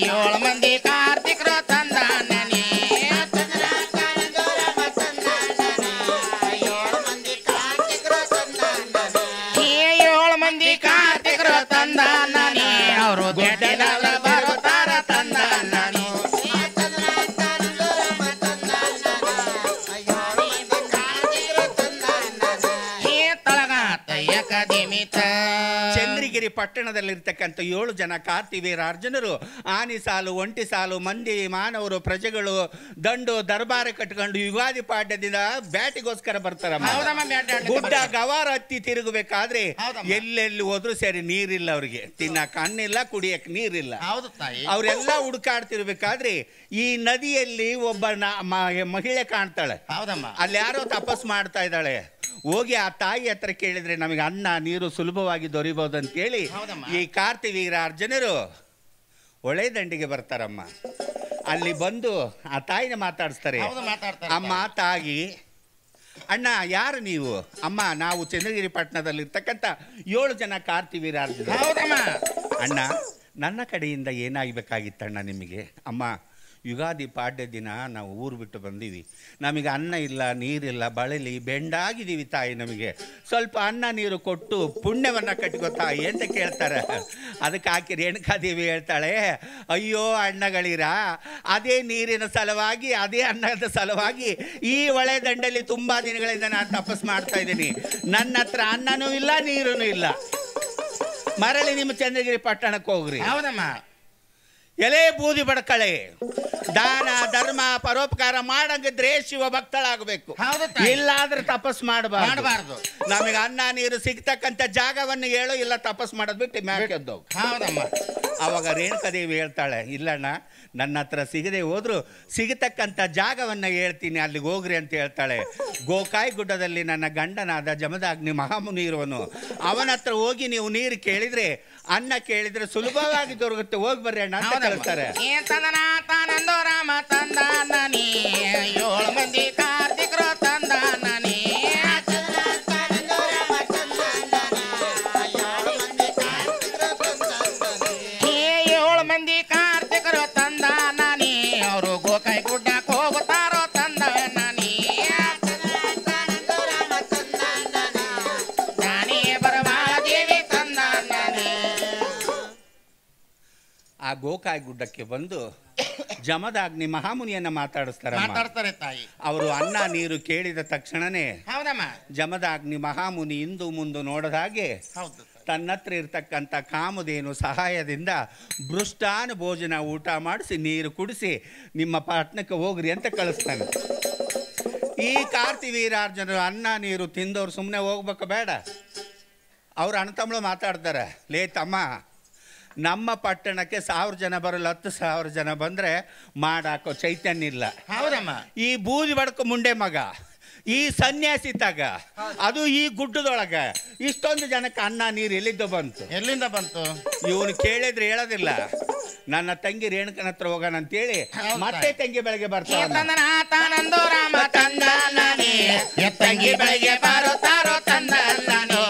7 ಮಂದಿ ಕಾರ್ತಿಕರು ತಂದ ನಾನಿ 7 ಮಂದಿ ಕಾರ್ತಿಕರು ತಂದ ನಾನಿ ಅವರು ಗೆಡ್ಡೆದವ್ರ ಬರುತ್ತಾರ ತಂದ ನಾನಿ
ಚಂದ್ರಗಿರಿ ಪಟ್ಟಣದಲ್ಲಿರ್ತಕ್ಕಂಥ 7 ಜನ ಕಾರ್ತಿವೀರಾರ್ಜುನರು ಆನಿ ಸಾಲು ಒಂಟಿ ಸಾಲು ಮಂದಿ ಮಾನವರು ಪ್ರಜೆಗಳು ದಂಡು ದರ್ಬಾರ ಕಟ್ಕೊಂಡು ಯುಗಾದಿ ಪಾಡ್ಯದಿಂದ ಬ್ಯಾಟಿಗೋಸ್ಕರ ಬರ್ತಾರಮ್ಮ. ಗುಡ್ಡ ಗವಾರ ಹತ್ತಿ ತಿರುಗಬೇಕಾದ್ರೆ ಎಲ್ಲೆಲ್ಲಿ ಹೋದ್ರು ಸರಿ ನೀರಿಲ್ಲ, ಅವ್ರಿಗೆ ತಿನ್ನಕ್ ಅನ್ನಿಲ್ಲ, ಕುಡಿಯಕ್ ನೀರಿಲ್ಲ. ಅವರೆಲ್ಲ ಹುಡುಕಾಡ್ತಿರ್ಬೇಕಾದ್ರೆ ಈ ನದಿಯಲ್ಲಿ ಒಬ್ಬ ಮಹಿಳೆ ಕಾಣ್ತಾಳೆ. ಅಲ್ಲಿ ಯಾರೋ ತಪಸ್ ಮಾಡ್ತಾ ಇದ್ದಾಳೆ. ಹೋಗಿ ಆ ತಾಯಿ ಹತ್ರ ಕೇಳಿದರೆ ನಮಗೆ ಅನ್ನ ನೀರು ಸುಲಭವಾಗಿ ದೊರೀಬೋದು ಅಂತೇಳಿ ಈ ಕಾರ್ತಿವೀರಾರ್ಜುನರು ಹೊಳೆ ದಂಡಿಗೆ ಬರ್ತಾರಮ್ಮ. ಅಲ್ಲಿ ಬಂದು ಆ ತಾಯಿನ ಮಾತಾಡಿಸ್ತಾರೆ. ಅಮ್ಮ ತಾಯಿ, ಅಣ್ಣ ಯಾರು ನೀವು? ಅಮ್ಮ ನಾವು ಚಂದ್ರಗಿರಿ ಪಟ್ಟಣದಲ್ಲಿರ್ತಕ್ಕಂಥ 7 ಜನ ಕಾರ್ತಿವೀರಾರ್ಜುನ. ಅಣ್ಣ ನನ್ನ ಕಡೆಯಿಂದ ಏನಾಗಬೇಕಾಗಿತ್ತಣ್ಣ ನಿಮಗೆ? ಅಮ್ಮ ಯುಗಾದಿ ಪಾಡ್ಯ ದಿನ ನಾವು ಊರು ಬಿಟ್ಟು ಬಂದೀವಿ, ನಮಗೆ ಅನ್ನ ಇಲ್ಲ ನೀರಿಲ್ಲ, ಬಳಲಿ ಬೆಂಡಾಗಿದ್ದೀವಿ ತಾಯಿ, ನಮಗೆ ಸ್ವಲ್ಪ ಅನ್ನ ನೀರು ಕೊಟ್ಟು ಪುಣ್ಯವನ್ನು ಕಟ್ಕೋ ತಾಯಿ ಅಂತ ಕೇಳ್ತಾರೆ. ಅದಕ್ಕೆ ಆಕೆ ರೇಣುಕಾದೇವಿ ಹೇಳ್ತಾಳೆ, ಅಯ್ಯೋ ಅಣ್ಣಗಳಿರ, ಅದೇ ನೀರಿನ ಸಲುವಾಗಿ ಅದೇ ಅನ್ನದ ಸಲುವಾಗಿ ಈ ಹೊಳೆ ದಂಡಲ್ಲಿ ತುಂಬ ದಿನಗಳಿಂದ ನಾನು ತಪಸ್ಸು ಮಾಡ್ತಾ ಇದ್ದೀನಿ. ನನ್ನ ಹತ್ರ ಅನ್ನನೂ ಇಲ್ಲ ನೀರೂ ಇಲ್ಲ, ಮರಳಿ ನಿಮ್ಮ ಚಂದ್ರಗಿರಿ ಪಟ್ಟಣಕ್ಕೆ ಹೋಗ್ರಿ.
ಹೌದಮ್ಮ.
ಎಲೆ ಬೂದಿ ಬಡ್ಕಳೆ, ದಾನ ಧರ್ಮ ಪರೋಪಕಾರ ಮಾಡಂಗಿದ್ರೆ ಶಿವ ಭಕ್ತಳಾಗಬೇಕು, ಇಲ್ಲಾದ್ರೆ ತಪಸ್ ಮಾಡಬಾರ್ದು. ನಮಗೆ ಅನ್ನ ನೀರು ಸಿಗ್ತಕ್ಕಂಥ ಜಾಗವನ್ನು ಹೇಳು, ಇಲ್ಲ ತಪಸ್ ಮಾಡೋದು ಬಿಟ್ಟು ಮ್ಯಾಕೆದ್ದು.
ಹೌದಮ್ಮ.
ಅವಾಗ ರೇಣುಕಾದೇವಿ ಹೇಳ್ತಾಳೆ, ಇಲ್ಲಣ್ಣ ನನ್ನ ಹತ್ರ ಸಿಗದೆ ಹೋದ್ರು ಸಿಗತಕ್ಕಂಥ ಜಾಗವನ್ನು ಹೇಳ್ತೀನಿ, ಅಲ್ಲಿಗೆ ಹೋಗ್ರಿ ಅಂತ ಹೇಳ್ತಾಳೆ. ಗೋಕಾಯಿ ಗುಡ್ಡದಲ್ಲಿ ನನ್ನ ಗಂಡನಾದ ಜಮದಾಗ್ನಿ ಮಹಾಮುನಿ ಇರುವನು, ಅವನ ಹತ್ರ ಹೋಗಿ ನೀವು ನೀರು ಕೇಳಿದ್ರೆ ಅನ್ನ ಕೇಳಿದ್ರೆ ಸುಲಭವಾಗಿ ದೊರಕುತ್ತೆ, ಹೋಗಿ ಬರ್ರಿ ಅಣ್ಣ ಅಂತ ಹೇಳ್ತಾರೆ.
7 ಮಂದಿ ಕಾರ್ತಿಕರು ತಂದಾನನಿ, 7 ಮಂದಿ ಕಾರ್ತಿಕರು ತಂದಾನನಿ, ಅವರು ಗೋಕಾಯಿ ಗುಡ್ಡಕ್ಕೆ ಹೋಗುತ್ತಾರೋ ತಂದಾನನಿ, ನಾನೇ ಬರಮಾದೇವಿ ತಂದಾನನಿ.
ಆ ಗೋಕಾಯಿ ಗುಡ್ಡಕ್ಕೆ ಬಂದು ಜಮದಾಗ್ನಿ ಮಹಾಮುನಿಯನ್ನ ಮಾತಾಡ್ತಾರೆ
ತಾಯಿ.
ಅವರು ಅನ್ನ ನೀರು ಕೇಳಿದ ತಕ್ಷಣನೇ
ಹೌದಮ್ಮ,
ಜಮದಾಗ್ನಿ ಮಹಾಮುನಿ ಇಂದು ಮುಂದೆ ನೋಡದ ಹಾಗೆ ತನ್ನತ್ರ ಇರ್ತಕ್ಕಂಥ ಕಾಮಧೇನು ಸಹಾಯದಿಂದ ಬೃಷ್ಟಾನ ಭೋಜನ ಊಟ ಮಾಡಿಸಿ ನೀರು ಕುಡಿಸಿ ನಿಮ್ಮ ಪಟ್ಟಣಕ್ಕೆ ಹೋಗ್ರಿ ಅಂತ ಕಳಿಸ್ತಾನೆ. ಈ ಕಾರ್ತಿವೀರಾರ್ಜುನರು ಅನ್ನ ನೀರು ತಿಂದವ್ರು ಸುಮ್ಮನೆ ಹೋಗ್ಬೇಕು ಬೇಡ, ಅವ್ರು ಅಣ್ಣತಮ್ಮಳು ಮಾತಾಡ್ತಾರೆ. ಲೇ ತಮ್ಮ, ನಮ್ಮ ಪಟ್ಟಣಕ್ಕೆ 1000 ಜನ ಬರಲ್ಲ, 10,000 ಜನ ಬಂದರೆ ಮಾಡಾಕೋ ಚೈತನ್ಯ ಇಲ್ಲ.
ಹೌದಮ್ಮ.
ಈ ಬೂದಿ ಬಡ್ಕೊ ಮುಂಡೆ ಮಗ, ಈ ಸನ್ಯಾಸಿ ತಗ, ಅದು ಈ ಗುಡ್ಡದೊಳಗೆ ಇಷ್ಟೊಂದು ಜನಕ್ಕೆ ಅನ್ನ ನೀರು ಎಲ್ಲಿಂದ ಬಂತು? ಇವನು ಕೇಳಿದ್ರೆ ಹೇಳೋದಿಲ್ಲ. ನನ್ನ ತಂಗಿ ರೇಣುಕನ ಹತ್ರ ಹೋಗೋಣ ಅಂತೇಳಿ ಮತ್ತೆ ತಂಗಿ ಬೆಳಗ್ಗೆ ಬರ್ತಾನೆ.
ತಂಗಿ ಬೆಳಗ್ಗೆ ಬರುತ್ತಾರೋ ತಂದಣ್ಣನೇ,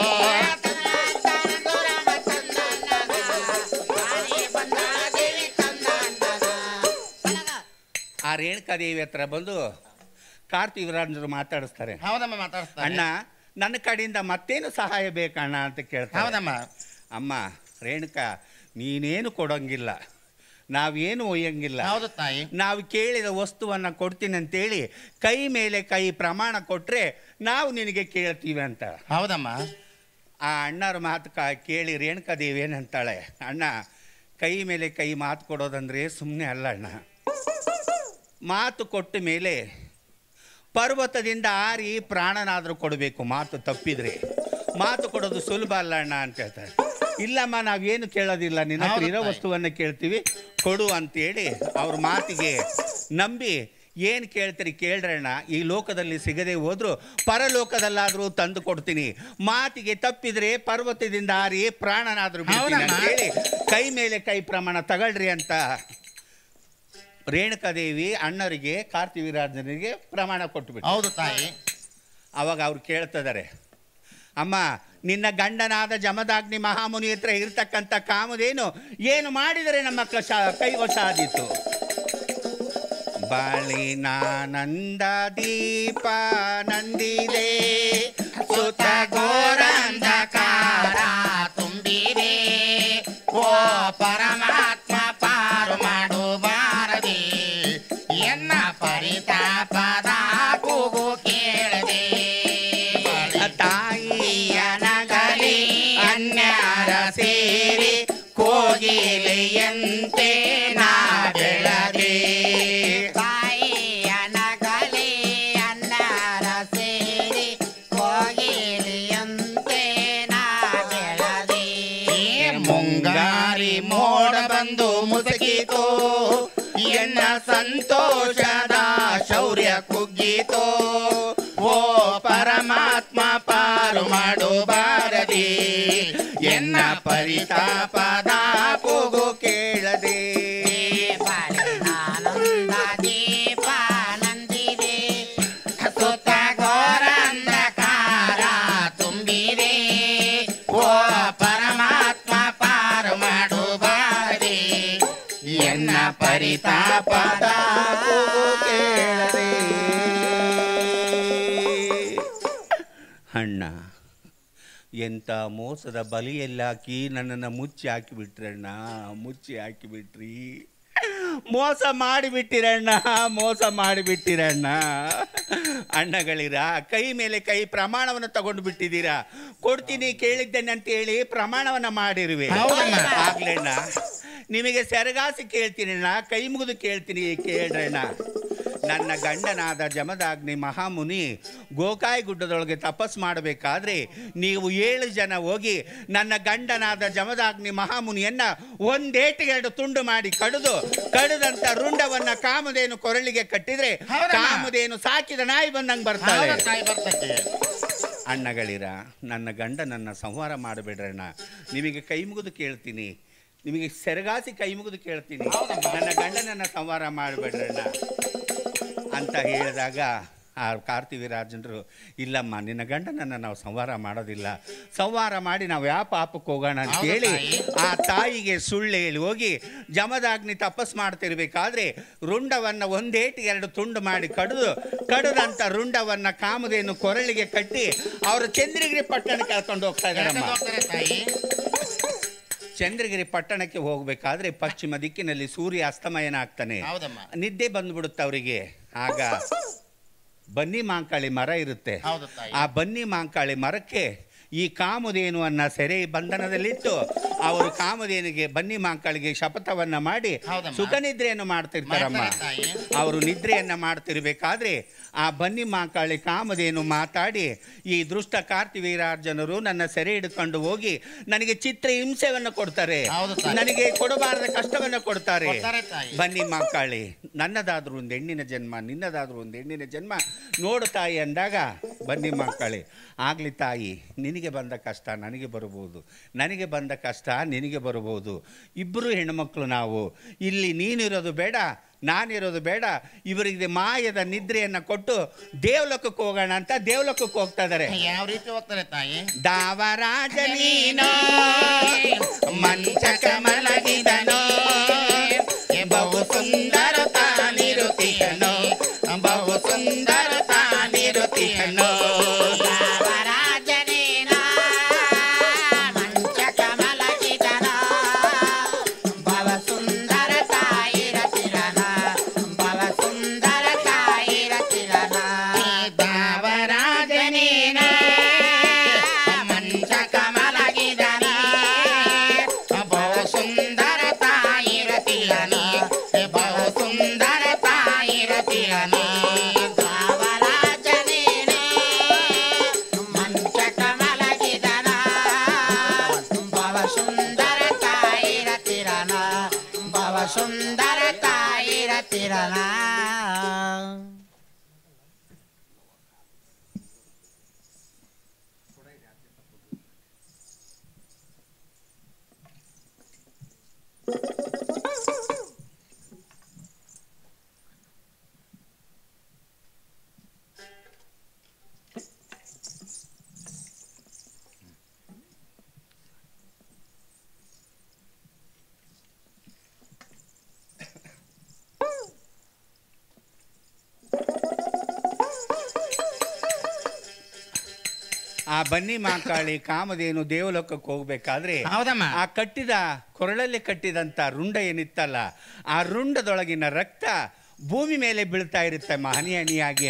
ಆ ರೇಣುಕಾದೇವಿ ಹತ್ರ ಬಂದು ಕಾರ್ತಿವೀರಾರ್ಜುನರು ಮಾತಾಡಿಸ್ತಾರೆ.
ಹೌದಮ್ಮ, ಮಾತಾಡಿಸ್ತಾರೆ.
ಅಣ್ಣ ನನ್ನ ಕಡೆಯಿಂದ ಮತ್ತೇನು ಸಹಾಯ ಬೇಕಣ್ಣ ಅಂತ ಕೇಳ್ತಾರೆ.
ಹೌದಮ್ಮ.
ಅಮ್ಮ ರೇಣುಕಾ, ನೀನೇನು ಕೊಡೋಂಗಿಲ್ಲ, ನಾವೇನು ಒಯ್ಯಂಗಿಲ್ಲ.
ಹೌದು ತಾಯಿ.
ನಾವು ಕೇಳಿದ ವಸ್ತುವನ್ನು ಕೊಡ್ತೀನಿ ಅಂತೇಳಿ ಕೈ ಮೇಲೆ ಕೈ ಪ್ರಮಾಣ ಕೊಟ್ಟರೆ ನಾವು ನಿನಗೆ ಕೇಳ್ತೀವಿ ಅಂತ.
ಹೌದಮ್ಮ.
ಆ ಅಣ್ಣರ ಮಾತು ಕೇಳಿ ರೇಣುಕಾದೇವಿ ಏನಂತಾಳೆ, ಅಣ್ಣ ಕೈ ಮೇಲೆ ಕೈ ಮಾತು ಕೊಡೋದಂದ್ರೆ ಸುಮ್ಮನೆ ಅಲ್ಲ ಅಣ್ಣ, ಮಾತು ಕೊಟ್ಟ ಮೇಲೆ ಪರ್ವತದಿಂದ ಆರಿ ಪ್ರಾಣನಾದರೂ ಕೊಡಬೇಕು, ಮಾತು ತಪ್ಪಿದ್ರೆ. ಮಾತು ಕೊಡೋದು ಸುಲಭ ಅಲ್ಲ ಅಣ್ಣ ಅಂತ ಹೇಳ್ತಾರೆ. ಇಲ್ಲಮ್ಮ, ನಾವೇನು ಕೇಳೋದಿಲ್ಲ, ನಿನ್ನ ಹತ್ರ ಇರೋ ವಸ್ತುವನ್ನು ಕೇಳ್ತೀವಿ, ಕೊಡು ಅಂತೇಳಿ ಅವ್ರ ಮಾತಿಗೆ ನಂಬಿ ಏನು ಕೇಳ್ತೀರಿ ಕೇಳ್ರಣ್ಣ, ಈ ಲೋಕದಲ್ಲಿ ಸಿಗದೆ ಹೋದ್ರು ಪರಲೋಕದಲ್ಲಾದರೂ ತಂದು ಕೊಡ್ತೀನಿ, ಮಾತಿಗೆ ತಪ್ಪಿದ್ರೆ ಪರ್ವತದಿಂದ ಆರಿ ಪ್ರಾಣನಾದರೂ ಹೇಳಿ ಕೈ ಮೇಲೆ ಕೈ ಪ್ರಮಾಣ ತಗೊಳ್ರಿ ಅಂತ ರೇಣುಕಾದೇವಿ ಅಣ್ಣರಿಗೆ ಕಾರ್ತಿವೀರಾರ್ಜುನರಿಗೆ ಪ್ರಮಾಣ ಕೊಟ್ಟುಬಿಟ್ಟು.
ಹೌದು ತಾಯಿ.
ಅವಾಗ ಅವ್ರು ಕೇಳ್ತಿದ್ದಾರೆ, ಅಮ್ಮ ನಿನ್ನ ಗಂಡನಾದ ಜಮದಾಗ್ನಿ ಮಹಾಮುನಿ ಹತ್ರ ಇರ್ತಕ್ಕಂಥ ಕಾಮಧೇನು ಏನು ಮಾಡಿದರೆ ನಮ್ಮ ಕೈವಶ ಆದೀತು? ಬಾಳಿನಾನಂದ ದೀಪ ನಂದಿದೆ, ಸುತ ಘೋರಂಧಕಾರ
ತುಂಬಿದೆ, ಓ ಪರಮಾತ್ಮ ಪಾರು ಮಾಡು ಬಾರದೆ, ಎನ್ನ ಪರಿತಾಪದ ಕೂಗು ಕೇಳದೆ,
ತಾಯಿಯನಗಲಿ
ಅನ್ಯಾರ ಸೇರಿ ಕೋಗಿಲೆಯಂತೆ ನಾ ಬೆಳದೆ,
ತಾಯಿಯನಗಲಿ ಅನ್ಯಾರ ಸೇರಿ ಕೋಗಿಲೆಯಂತೆ ನಾ ಬೆಳದೆ,
ಮುಂಗಾರಿ ಮೋಡ ಬಂದು ಮುಸುಕಿತೋ, ಎನ್ನ ಸಂತೋಷದ ಶೌರ್ಯ ಕುಗ್ಗಿತೋ, ಓ ಪರಮಾತ್ಮ
ಪರಿತಾಪದ ಕೂಗು ಕೇಳದೆ
ಬಾಳಿನಾನಂದ ದೀಪ ನಂದಿದೆ ಸುತ್ತ ಘೋರ ಅಂಧಕಾರ ತುಂಬಿದೆ ಓ ಪರಮಾತ್ಮ ಪಾರು ಮಾಡು ಬಾರೆ
ಎನ್ನ ಪರಿತಾಪದ ಕೂಗು ಕೇಳದೆ. ಅಣ್ಣ, ಎಂಥ ಮೋಸದ ಬಲಿಯಲ್ಲಾಕಿ ನನ್ನನ್ನು ಮುಚ್ಚಿ ಹಾಕಿಬಿಟ್ರಣ್ಣ, ಮುಚ್ಚಿ ಹಾಕಿಬಿಟ್ರಿ. ಮೋಸ ಮಾಡಿಬಿಟ್ಟಿರಣ್ಣ, ಮೋಸ ಮಾಡಿಬಿಟ್ಟಿರಣ್ಣ. ಅಣ್ಣಗಳಿರ ಕೈ ಮೇಲೆ ಕೈ ಪ್ರಮಾಣವನ್ನು ತಗೊಂಡು ಬಿಟ್ಟಿದ್ದೀರಾ. ಕೊಡ್ತೀನಿ ಕೇಳಿದ್ದೇನೆ ಅಂತೇಳಿ ಪ್ರಮಾಣವನ್ನು ಮಾಡಿರುವೆ. ಆಗ್ಲಣ್ಣ, ನಿಮಗೆ ಸೆರಗಾಸಿ ಕೇಳ್ತೀನಣ್ಣ, ಕೈ ಮುಗಿದು ಕೇಳ್ತೀನಿ, ಕೇಳ್ರಣ್ಣ. ನನ್ನ ಗಂಡನಾದ ಜಮದಾಗ್ನಿ ಮಹಾಮುನಿ ಗೋಕಾಯಿ ಗುಡ್ಡದೊಳಗೆ ತಪಸ್ ಮಾಡಬೇಕಾದ್ರೆ ನೀವು 7 ಜನ ಹೋಗಿ ನನ್ನ ಗಂಡನಾದ ಜಮದಾಗ್ನಿ ಮಹಾಮುನಿಯನ್ನ ಒಂದೇಟಿಗೆ 2 ತುಂಡು ಮಾಡಿ ಕಡಿದಂತ ರುಂಡವನ್ನ ಕಾಮಧೇನು ಕೊರಳಿಗೆ ಕಟ್ಟಿದ್ರೆ ಕಾಮಧೇನು ಸಾಕಿದ ನಾಯಿ ಬಂದಂಗೆ ಬರ್ತಾಳೆ. ಅಣ್ಣಗಳಿರ, ನನ್ನ ಗಂಡನನ್ನ ಸಂಹಾರ ಮಾಡಬೇಡ್ರಣ್ಣ. ನಿಮಗೆ ಕೈ ಮುಗಿದು ಕೇಳ್ತೀನಿ, ನಿಮಗೆ ಸೆರಗಾಸಿ ಕೈ ಮುಗಿದು ಕೇಳ್ತೀನಿ, ನನ್ನ ಗಂಡನನ್ನ ಸಂಹಾರ ಮಾಡಬೇಡ್ರಣ್ಣ ಅಂತ ಹೇಳಿದಾಗ ಆ ಕಾರ್ತಿವೀರಾಜನರು, ಇಲ್ಲಮ್ಮ, ನಿನ್ನ ಗಂಡನನ್ನು ನಾವು ಸಂಹಾರ ಮಾಡೋದಿಲ್ಲ, ಸಂಹಾರ ಮಾಡಿ ನಾವು ಯಾವ ಪಾಪಕ್ಕೆ ಹೋಗೋಣ ಅಂತೇಳಿ ಆ ತಾಯಿಗೆ ಸುಳ್ಳು ಹೇಳಿ ಹೋಗಿ ಜಮದಾಗ್ನಿ ತಪಸ್ ಮಾಡ್ತಿರ್ಬೇಕಾದ್ರೆ ರುಂಡವನ್ನು ಒಂದೇಟಿಗೆ 2 ತುಂಡು ಮಾಡಿ ಕಡಿದಂಥ ರುಂಡವನ್ನು ಕಾಮಧೇನು ಕೊರಳಿಗೆ ಕಟ್ಟಿ ಅವರು ಚಂದ್ರಗಿರಿ ಪಟ್ಟಣಕ್ಕೆ ಕರ್ಕೊಂಡು ಹೋಗ್ತಾ ಇದ್ದಾರಮ್ಮ. ಚಂದ್ರಗಿರಿ ಪಟ್ಟಣಕ್ಕೆ ಹೋಗಬೇಕಾದ್ರೆ ಪಶ್ಚಿಮ ದಿಕ್ಕಿನಲ್ಲಿ ಸೂರ್ಯ ಅಸ್ತಮಯನ ಆಗ್ತಾನೆ, ನಿದ್ದೆ ಬಂದ್ಬಿಡುತ್ತೆ ಅವರಿಗೆ. ಆಗ ಬನ್ನಿ ಮಾಂಕಾಳಿ ಮರ ಇರುತ್ತೆ, ಆ ಬನ್ನಿ ಮಾಂಕಾಳಿ ಮರಕ್ಕೆ ಈ ಕಾಮಧೇನುವನ್ನ ಸೆರೆ ಬಂಧನದಲ್ಲಿಟ್ಟು ಅವರು ಕಾಮಧೇನಿಗೆ ಬನ್ನಿ ಮಾಂಕಾಳಿಗೆ ಶಪಥವನ್ನ ಮಾಡಿ ಸುಖ ನಿದ್ರೆಯನ್ನು ಮಾಡ್ತಿರ್ತಾರಮ್ಮ. ಅವರು ನಿದ್ರೆಯನ್ನ ಮಾಡ್ತಿರ್ಬೇಕಾದ್ರೆ ಆ ಬನ್ನಿ ಮಾಂಕಾಳಿ ಕಾಮಧೇನು ಮಾತಾಡಿ, ಈ ದುಷ್ಟ ಕಾರ್ತಿವೀರಾರ್ಜುನರು ನನ್ನ ಸೆರೆ ಹಿಡ್ಕೊಂಡು ಹೋಗಿ ನನಗೆ ಚಿತ್ರ ಹಿಂಸೆಯನ್ನು ಕೊಡ್ತಾರೆ, ನನಗೆ ಕೊಡಬಾರದ ಕಷ್ಟವನ್ನು ಕೊಡ್ತಾರೆ. ಬನ್ನಿ ಮಾಂಕಾಳಿ, ನನ್ನದಾದ್ರೂ ಒಂದು ಹೆಣ್ಣಿನ ಜನ್ಮ, ನಿನ್ನದಾದ್ರೂ ಒಂದು ಹೆಣ್ಣಿನ ಜನ್ಮ ನೋಡು ತಾಯಿ ಅಂದಾಗ, ಬನ್ನಿ ಮಾಂಕಾಳಿ, ಆಗ್ಲಿ ತಾಯಿ, ನಿನಗೆ ಬಂದ ಕಷ್ಟ ನನಗೆ ಬರಬಹುದು, ನನಗೆ ಬಂದ ಕಷ್ಟ ನಿನಗೆ ಬರಬಹುದು, ಇಬ್ಬರು ಹೆಣ್ಮಕ್ಳು ನಾವು, ಇಲ್ಲಿ ನೀನಿರೋದು ಬೇಡ, ನಾನಿರೋದು ಬೇಡ, ಇವರಿಗೆ ಮಾಯದ ನಿದ್ರೆಯನ್ನು ಕೊಟ್ಟು ದೇವಲೋಕಕ್ಕೆ ಹೋಗೋಣ ಅಂತ ದೇವಲೋಕಕ್ಕೆ ಹೋಗ್ತಾ ಇದ್ದಾರೆ.
ಯಾವ ರೀತಿ ಹೋಗ್ತಾರೆ ತಾಯಿ?
ದಾವರಾಜ ನೀನೋ ಮಂಚಕ ಮಲಗಿದನೋ ಬಹು ಸುಂದರ ತಾನಿರುತ್ತಿಯನೋ, ಬಹು ಸುಂದರ ತಾನಿರುತ್ತಿಯನೋ. ಆ ಬನ್ನಿ ಮಾಂಕಾಳಿ ಕಾಮಧೇನು ದೇವಲೋಕಕ್ಕೆ ಹೋಗ್ಬೇಕಾದ್ರೆ ಆ ಕಟ್ಟಿದ ಕೊರಳಲ್ಲಿ ಕಟ್ಟಿದಂತ ರುಂಡ ಏನಿತ್ತಲ್ಲ, ಆ ರುಂಡದೊಳಗಿನ ರಕ್ತ ಭೂಮಿ ಮೇಲೆ ಬೀಳ್ತಾ ಇರುತ್ತೆ. ಹನಿ ಹನಿಯಾಗಿ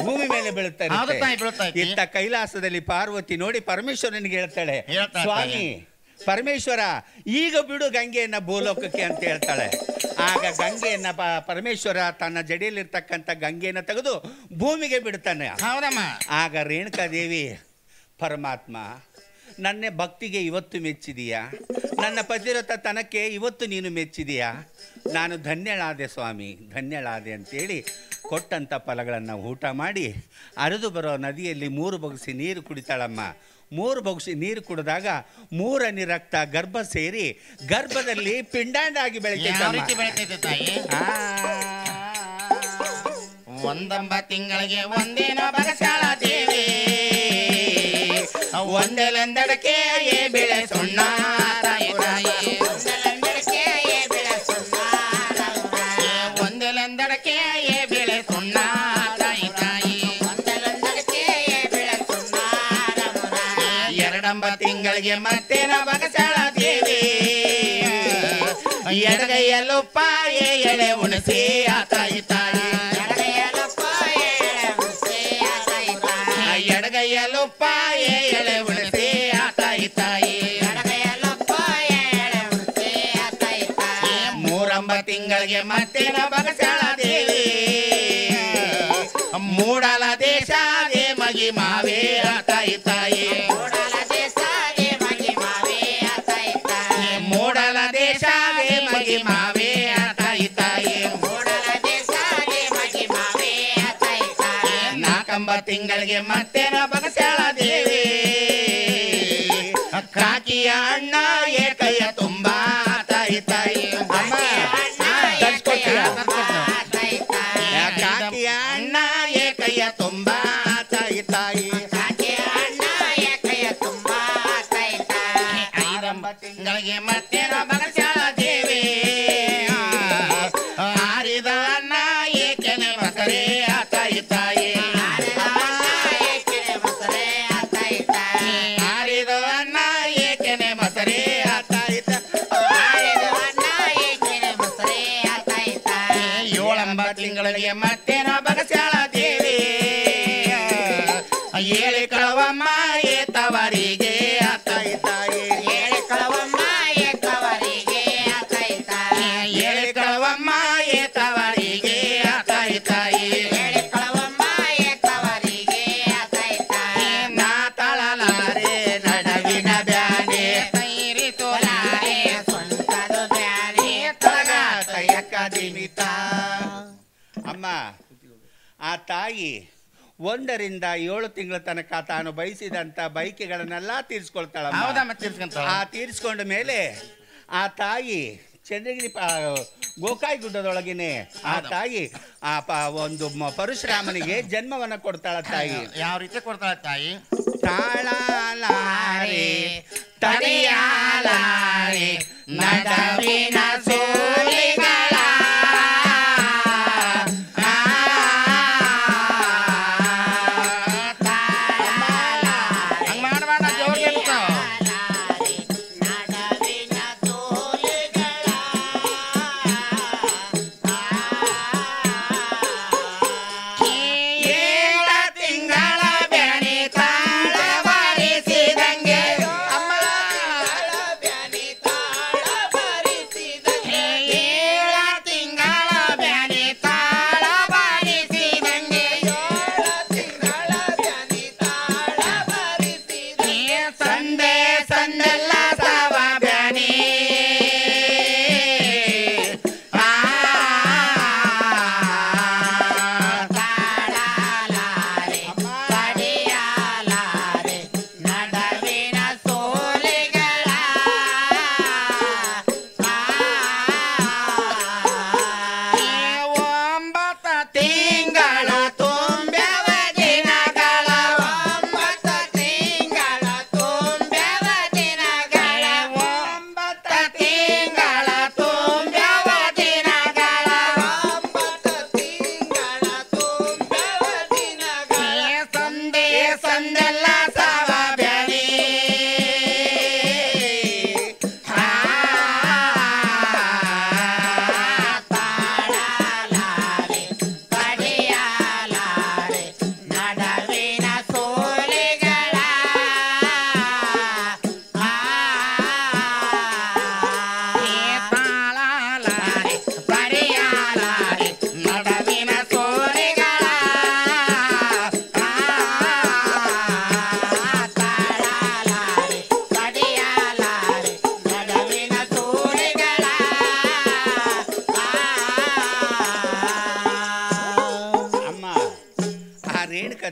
ಭೂಮಿ ಮೇಲೆ ಬೀಳ್ತಾ ಇರುತ್ತೆ. ಇತ್ತ ಕೈಲಾಸದಲ್ಲಿ ಪಾರ್ವತಿ ನೋಡಿ ಪರಮೇಶ್ವರನಿಗೆ ಹೇಳ್ತಾಳೆ, ಸ್ವಾಮಿ ಪರಮೇಶ್ವರ ಈಗ ಬಿಡು ಗಂಗೆಯನ್ನ ಭೂಲೋಕಕ್ಕೆ ಅಂತ ಹೇಳ್ತಾಳೆ. ಆಗ ಗಂಗೆಯನ್ನ ಪರಮೇಶ್ವರ ತನ್ನ ಜಡಿಯಲ್ಲಿರ್ತಕ್ಕಂಥ ಗಂಗೆಯನ್ನ ತೆಗೆದು ಭೂಮಿಗೆ ಬಿಡ್ತಾನೆ. ಆಗ ರೇಣುಕಾದೇವಿ, ಪರಮಾತ್ಮ ನನ್ನ ಭಕ್ತಿಗೆ ಇವತ್ತು ಮೆಚ್ಚಿದೀಯಾ, ನನ್ನ ಪತಿವ್ರತನಕ್ಕೆ ಇವತ್ತು ನೀನು ಮೆಚ್ಚಿದೆಯಾ? ನಾನು ಧನ್ಯಳಾದೆ ಸ್ವಾಮಿ, ಧನ್ಯಳಾದೆ ಅಂತೇಳಿ ಕೊಟ್ಟಂಥ ಫಲಗಳನ್ನು ಊಟ ಮಾಡಿ ಹರಿದು ಬರೋ ನದಿಯಲ್ಲಿ 3 ಬೊಗಸೆ ನೀರು ಕುಡಿತಾಳಮ್ಮ. 3 ಬೊಗಸೆ ನೀರು ಕುಡಿದಾಗ 3 ರಕ್ತ ಗರ್ಭ ಸೇರಿ ಗರ್ಭದಲ್ಲಿ ಪಿಂಡಾಂಡಾಗಿ
ಬೆಳಿತೈತೆ ತಾಯಿ. ಒಂದಂಬ ತಿಂಗಳಿಗೆ ಒಂದಿನ ಬಗಸಾಳ ದೇವಿ, ಒಂದೆಲೆಂದಡಕೆ ಬೆಳೆ ಸುಣ್ಣ ತಾಯಿ ತಾಯಿ, ಒಂದೆಲೆಂದಡಕೆ ಬೆಳೆ ಸುಣ್ಣ ತಾಯಿ ತಾಯಿ, ಎರಡಂಬ ತಿಂಗಳಿಗೆ ಮತ್ತೇನ ಬಗಸಾಳ ದೇವಿ, ಎಡಗೈಯಲ್ಲುಪ್ಪ ಎಳೆ ಉಣಸಿ ಆ ತಾಯಿ ತಾಯಿ, ಎಡಗೈಯಲ್ಲುಪ್ಪ ಎಳೆ ಉಣಸಿ ಆ ತಾಯಿ ತಾಯಿ, ಮೂರಂಬ ತಿಂಗಳಿಗೆ ಮತ್ತೇನ ಬಗಸಾಳ ದೇವಿ, ಮೂಡಲ ದೇಶ ದೇ ಮಗಿ ಮಾವೇ ಆ ತಾಯಿ ತಾಯಿ, ಮೂಡಲ ದೇಶ ದೇ ಮಗಿ ಮಾವೇ ಆ ತಾಯಿ ತಾಯಿ, ನಾಲ್ಕಂಬ ತಿಂಗಳಿಗೆ ಮತ್ತೇನ ಬಗಸಾಳ ದೇವಿ, ಕಾಕಿಯ ಅಣ್ಣ ಏಕಯ್ಯ ತುಂಬ ತಾಯಿ ತಾಯಿ, ಕಾಕಿಯ ಅಣ್ಣ ಏಕಯ್ಯ ತುಂಬ ತಾಯಿ ತಾಯಿ, ಐದಂಬ ತಿಂಗಳಿಗೆ ಮತ್ತೇನ ಬಗಸಾಳ ದೇವಿ, ಆರಿದ ಅನ್ನ ಏಕೆನೆ ಮಸರೆ ಆ ತಾಯಿ ತಾಯಿ, ಆರಿದ ಅನ್ನ ಏಕೆನೆ ಮಸರೆ ಆ ತಾಯಿ ತಾಯಿ, ಏಳಂಬ ತಿಂಗಳಿಗೆ ಮತ್ತೇನ ಬಗಸಾಳ ದೇವಿ, ಏಳಿ ಕಳವಮ್ಮ ಏತವರಿಗೆ ಆ ತಾಯಿ ತಾಯಿ, ಏಳಿ ಕಳವಮ್ಮ ಏತವರಿಗೆ ಆ ತಾಯಿ ತಾಯಿ, ಏಳಿ ಕಳವಮ್ಮ ಏತವರಿಗೆ ಆ ತಾಯಿ ತಾಯಿ, ಏಳಿ ಕಳವಮ್ಮ ಏತವರಿಗೆ ಆ ತಾಯಿ ತಾಯಿ, ನಾ ತಳಲಾರೆ ನಡವಿನ ಬ್ಯಾನೆ ತೈರಿ ತೋಲಾರೆ ಸ್ವಂತದ ಬ್ಯಾನೆ ತಳಗ ತಯಕ ದಿಮಿತ. ಅಮ್ಮ, ಆ ತಾಯಿ 1 ರಿಂದ 7 ತಿಂಗಳ ತನಕ ತಾನು ಬಯಸಿದಂಥ ಬಯಕೆಗಳನ್ನೆಲ್ಲ ತೀರಿಸ್ಕೊಳ್ತಾಳಮ್ಮ. ಆ ತೀರಿಸ್ಕೊಂಡ ಮೇಲೆ ಆ ತಾಯಿ ಚಂದ್ರಗಿರಿ ಗೋಕಾಯಿ ಗುಡ್ಡದೊಳಗೇನೆ ಆ ತಾಯಿ ಒಂದು ಪರಶುರಾಮನಿಗೆ ಜನ್ಮವನ್ನು ಕೊಡ್ತಾಳ ತಾಯಿ. ಯಾವ ರೀತಿ ಕೊಡ್ತಾಳ ತಾಯಿ?
ತಾಳಲಾರೆ ತಡೆಯಲಾರೆ ನಡವಿನ ಸೋಲಿಗಳ
ಏಳ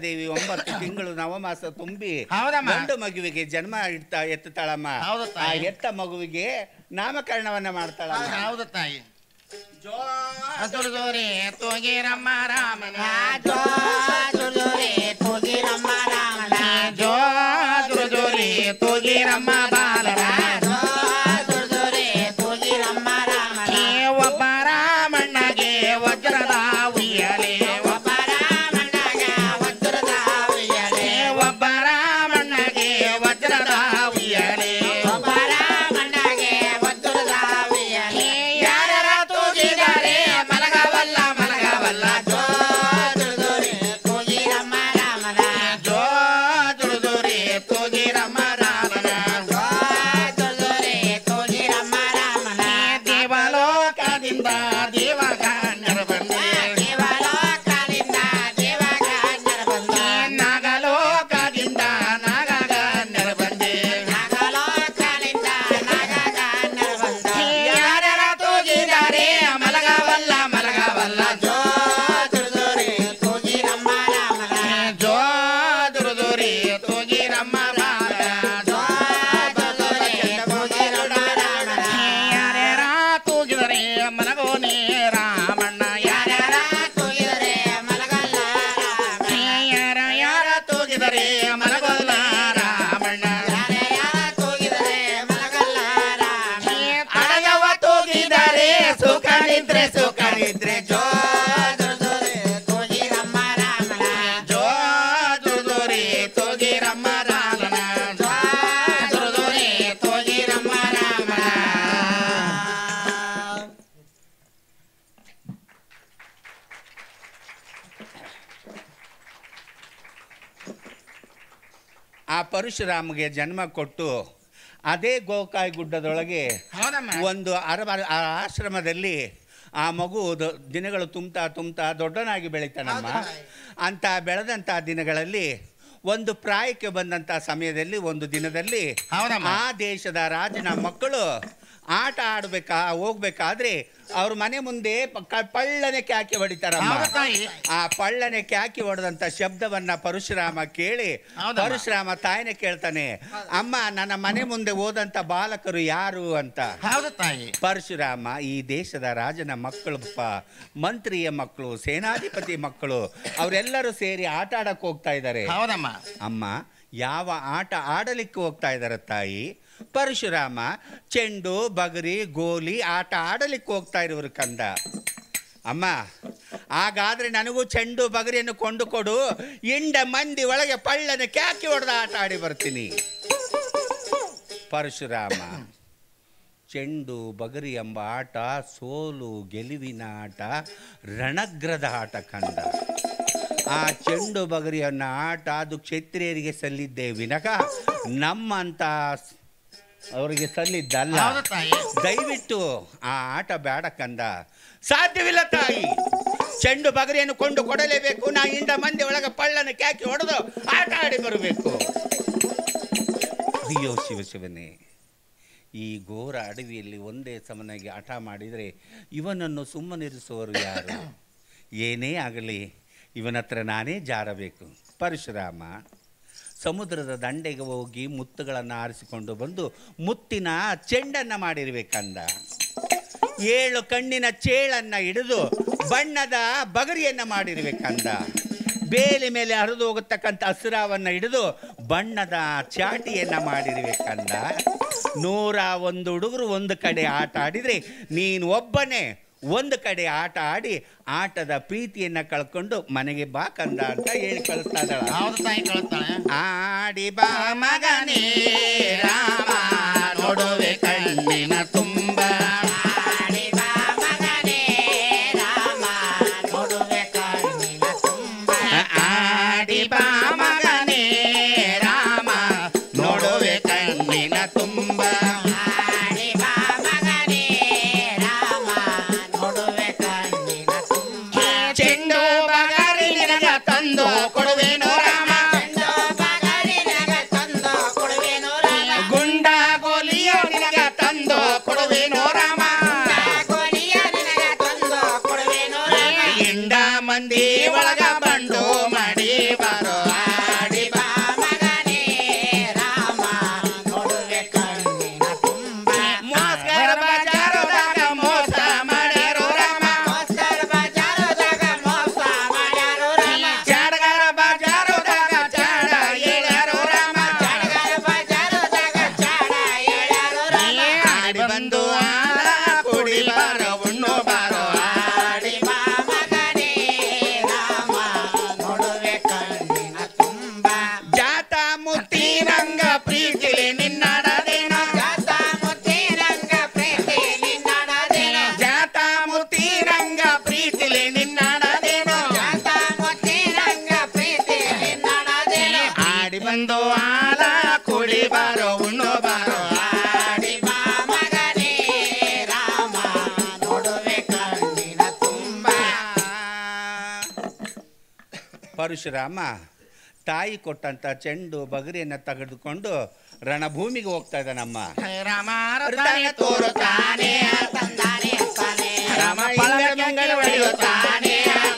ದೇವಿ 9 ತಿಂಗಳು ನವಮಾಸ ತುಂಬಿ
ಹೌದಮ್ಮ.
ಗಂಡು ಮಗುವಿಗೆ ಜನ್ಮ ಎತ್ತುತ್ತಾಳಮ್ಮ.
ಹೌದು
ಆ
ತಾಯಿ.
ಎತ್ತ ಮಗುವಿಗೆ ನಾಮಕರಣವನ್ನ ಮಾಡ್ತಾಳಮ್ಮ.
ಹೌದು ತಾಯಿ. ಜೋರಿ ತೋಗಿರಮ್ಮ ರಾಮನ
ಜೋರಿ ತೂಗಿರಮ್ಮ ರಾಮನ
ಜೋರಿ ತೋಗಿರಮ್ಮ ಬಾಲರ
ಜೋರಿ ತೂಗಿರಮ್ಮ ರಾಮನ
ಒಬ್ಬ ರಾಮಣ್ಣಗೆ ವಜ್ರದ ಉಯ್ಯಲೆ
ಒಬ್ಬ ರಾಮಣ್ಣಗೆ ವಜ್ರದ ಉಯ್ಯಲೆ
ಒಬ್ಬ ರಾಮಣ್ಣಗೆ ವಜ್ರದ ಉಯ್ಯಲೆ
ಒಬ್ಬ ರಾಮಣ್ಣಗೆ ವಜ್ರದ ಉಯ್ಯಲೆ
ಯಾರ ತೂಗಿದರೆ ಮಲಗವಲ್ಲ ಮಲಗವಲ್ಲ
ಜೋರಿ ತೂಗಿರಮ್ಮ ರಾಮನ
ಜೋರಿ ತೂಗಿರಮ್ಮ ರಾಮನ
ಜೋರಿ ತೂಗಿರಮ್ಮ ರಾಮನ
ದೇವಲೋಕದಿಂದ ದೇವಗಣ್ಯರು ಬಂದೆ
ದೇವಲೋಕದಿಂದ ದೇವಗಣ್ಯರು ಬಂದೆ
ನಾಗಲೋಕದಿಂದ ನಾಗಗಣ್ಯರು ಬಂದೆ
ನಾಗಲೋಕದಿಂದ ನಾಗಗಣ್ಯರು ಬಂದೆ
ಯಾರ ತೂಗಿದರೆ ಮಲಗವಲ್ಲ ಮಲಗವಲ್ಲ
ಜೋರಿ ತೂಗಿರಮ್ಮ ರಾಮನ
ಜೋರಿ ತೂಗಿರಮ್ಮ ರಾಮನ
ಜೋರಿ ತೂಗಿರಮ್ಮ ರಾಮನ
ಯಾರ್ಯಾರ ತೂಗಿದರೆ ಮಲಗೋನೆ ರಾಮಣ್ಣ
ಯಾರ್ಯಾರ ತೂಗಿದರೆ ಮಲಗಲ್ಲ ರಾಮ
ಯಾರ ತೂಗಿದರೆ ಮಲಗೋಲ್ಲ ರಾಮಣ್ಣ
ಯಾರ್ಯಾರ ತೂಗಿದರೆ ಮಲಗಲ್ಲ ರಾಮ
ಅಡಗವ ತೂಗಿದರೆ ಸುಖ ನಿದ್ರೆ
ಜೋರಿ ತೂಗಿರಮ್ಮ ರಾಮನ
ಜೋರಿ ತೂಗಿರಮ್ಮ ರಾಮನ
ಜೋರಿ ತೂಗಿರಮ್ಮ ರಾಮನ
ಆ ಪರಶುರಾಮಗೆ ಜನ್ಮ ಕೊಟ್ಟು ಅದೇ ಗೋಕಾಯಿ ಗುಡ್ಡದೊಳಗೆ
ಹೌದಮ್ಮ
ಒಂದು ಆ ಆಶ್ರಮದಲ್ಲಿ ಆ ಮಗು ದಿನಗಳು ತುಂಬ್ತಾ ದೊಡ್ಡನಾಗಿ ಬೆಳಿತಾನಮ್ಮ. ಅಂತ ಬೆಳೆದಂಥ ದಿನಗಳಲ್ಲಿ ಒಂದು ಪ್ರಾಯಕ್ಕೆ ಬಂದಂಥ ಸಮಯದಲ್ಲಿ ಒಂದು ದಿನದಲ್ಲಿ
ಹೌದಮ್ಮ.
ಆ ದೇಶದ ರಾಜನ ಮಕ್ಕಳು ಆಟ ಹೋಗ್ಬೇಕಾದ್ರೆ ಅವ್ರ ಮನೆ ಮುಂದೆ ಪಳ್ಳನೆ ಕ್ಯಾಕಿ ಹೊಡಿತಾರಮ್ಮ.
ಹೌದು ತಾಯಿ.
ಆ ಪಳ್ಳನೆ ಕ್ಯಾಕಿ ಹೊಡೆದಂತ ಶಬ್ದವನ್ನ ಪರಶುರಾಮ ಕೇಳಿ
ಹೌದಮ್ಮ.
ಪರಶುರಾಮ ತಾಯಿನೇ ಕೇಳ್ತಾನೆ, ಅಮ್ಮ ನನ್ನ ಮನೆ ಮುಂದೆ ಹೋದಂತ ಬಾಲಕರು ಯಾರು ಅಂತ.
ಹೌದು ತಾಯಿ.
ಪರಶುರಾಮ ಈ ದೇಶದ ರಾಜನ ಮಕ್ಕಳು, ಮಂತ್ರಿಯ ಮಕ್ಕಳು, ಸೇನಾಧಿಪತಿ ಮಕ್ಕಳು, ಅವರೆಲ್ಲರೂ ಸೇರಿ ಆಟ ಆಡಕ್ಕೆ ಹೋಗ್ತಾ ಇದ್ದಾರೆ.
ಹೌದಮ್ಮ.
ಅಮ್ಮ ಯಾವ ಆಟ ಆಡಲಿಕ್ಕೆ ಹೋಗ್ತಾ ಇದ್ದಾರೆ ತಾಯಿ? ಪರಶುರಾಮ ಚೆಂಡು ಬಗರಿ ಗೋಲಿ ಆಟ ಆಡಲಿಕ್ಕೆ ಹೋಗ್ತಾ ಇರೋರು ಕಂದ. ಅಮ್ಮ ಹಾಗಾದ್ರೆ ನನಗೂ ಚೆಂಡು ಬಗರಿಯನ್ನು ಕೊಂಡು ಕೊಡು, ಇಂಡ ಮಂದಿ ಒಳಗೆ ಪಳ್ಳನೆ ಕ್ಯಾಕಿ ಹೊಡೆದ ಆಟ ಆಡಿ ಬರ್ತೀನಿ. ಪರಶುರಾಮ ಚೆಂಡು ಬಗರಿ ಎಂಬ ಆಟ ಸೋಲು ಗೆಲುವಿನ ಆಟ, ರಣಗ್ರದ ಆಟ ಕಂದ. ಆ ಚೆಂಡು ಬಗರಿಯನ್ನ ಆಟ ಅದು ಕ್ಷತ್ರಿಯರಿಗೆ ಸಲ್ಲಿದ್ದೇ ವಿನಕ ನಮ್ಮಂತ ಅವರಿಗೆ ಸಲ್ಲಿದ್ದಲ್ಲ.
ಹೌದು ತಾಯಿ.
ದಯವಿಟ್ಟು ಆ ಆಟ ಬೇಡ ಕಂದ, ಸಾಧ್ಯವಿಲ್ಲ ತಾಯಿ. ಚೆಂಡು ಬಗರಿಯನ್ನು ಕೊಂಡು ಕೊಡಲೇಬೇಕು. ನಾ ಇಂಡ ಮಂದಿ ಒಳಗೆ ಪಳ್ಳನ ಕ್ಯಾಕಿ ಹೊಡೆದು ಆಟ ಆಡಿ ಬರಬೇಕು. ಅಯ್ಯೋ ಶಿವಶಿವನೇ, ಈ ಘೋರ ಅಡವಿಯಲ್ಲಿ ಒಂದೇ ಸಮನಾಗಿ ಆಟ ಮಾಡಿದರೆ ಇವನನ್ನು ಸುಮ್ಮನಿರಿಸುವರು ಯಾರು? ಏನೇ ಆಗಲಿ ಇವನ ಹತ್ರ ನಾನೇ ಜಾರಬೇಕು. ಪರಶುರಾಮ ಸಮುದ್ರದ ದಂಡೆಗೆ ಹೋಗಿ ಮುತ್ತುಗಳನ್ನು ಆರಿಸಿಕೊಂಡು ಬಂದು ಮುತ್ತಿನ ಚೆಂಡನ್ನು ಮಾಡಿರ್ಬೇಕಂದ. 7 ಕಣ್ಣಿನ ಚೇಳನ್ನು ಹಿಡಿದು ಬಣ್ಣದ ಬಗರಿಯನ್ನು ಮಾಡಿರ್ಬೇಕಂದ. ಬೇಲಿ ಮೇಲೆ ಹರಿದು ಹೋಗತಕ್ಕಂಥ ಹಸಿರಾವನ್ನು ಹಿಡಿದು ಬಣ್ಣದ ಚಾಟಿಯನ್ನು ಮಾಡಿರ್ಬೇಕಂದ. 101 ಹುಡುಗರು ಒಂದು ಕಡೆ ಆಟ ಆಡಿದರೆ ನೀನು ಒಬ್ಬನೇ ಒಂದು ಕಡೆ ಆಟ ಆಡಿ ಆಟದ ಪ್ರೀತಿಯನ್ನ ಕಳ್ಕೊಂಡು ಮನೆಗೆ ಬಾ ಕಂದ ಅಂತ ಹೇಳಿ ಕಳಿಸ್ತಾ ಇದ್ದಾಳ.
ಹೌದು ತಾಯಿ, ಕಳಿಸ್ತಾಳೆ.
ಆಡಿ ಬಾ ಮಗನೇ ರಾಮ ನೋಡುವೆ ಕಣ್ಣಿನ ತುಂಬ,
ಆಡಿ ಬಾ ಮಗನೇ ರಾಮ ನೋಡುವೆ ಕಣ್ಣಿನ ತುಂಬ,
ಆಡಿ ಬಾ ಮಗನೇ ರಾಮ ನೋಡುವೆ ಕಣ್ಣಿನ ತುಂಬ.
ಆಡಿ ಬಾ ಮಗನೇ ರಾಮ ನೋಡುವೆ ಕಣ್ಣಿನ ತುಂಬ,
ಚೆಂಡು ಬಗರಿ ನಿನಗ ತಂದು ಕೊಡುವೆನೋ ರಾಮ,
ಚೆಂಡು ಬಗರಿ ನಿನಗೆ ತಂದು ಕೊಡುವೆನು ರಾಮ,
ಗುಂಡ ಗೋಲಿಯೋ ನಿನಗ ತಂದು ಕೊಡುವೆ
ಬಂದು ಹಾಲ ಕುಡಿ ಬಾರೋ ಉಣ್ಣು ಬಾರೋ
ಆಡಿ ಬಾ ಮಗನೇ ರಾಮ ನೋಡುವೆ ಕಣ್ಣಿನ ತುಂಬ.
ಪರಶುರಾಮ ತಾಯಿ ಕೊಟ್ಟಂತ ಚೆಂಡು ಬಗರಿಯನ್ನು ತೆಗೆದುಕೊಂಡು ರಣಭೂಮಿಗೆ ಹೋಗ್ತಾ ಇದ್ದಾನಮ್ಮ.
ರಾಮ ರತಾನೆ ತೋರುತ್ತಾನೆ
ತಂದಾನೆ ಅತ್ತಾನೆ
ರಾಮ ಪಳಗಂಗಳ ಹೊಡೆಯುತ್ತಾನೆ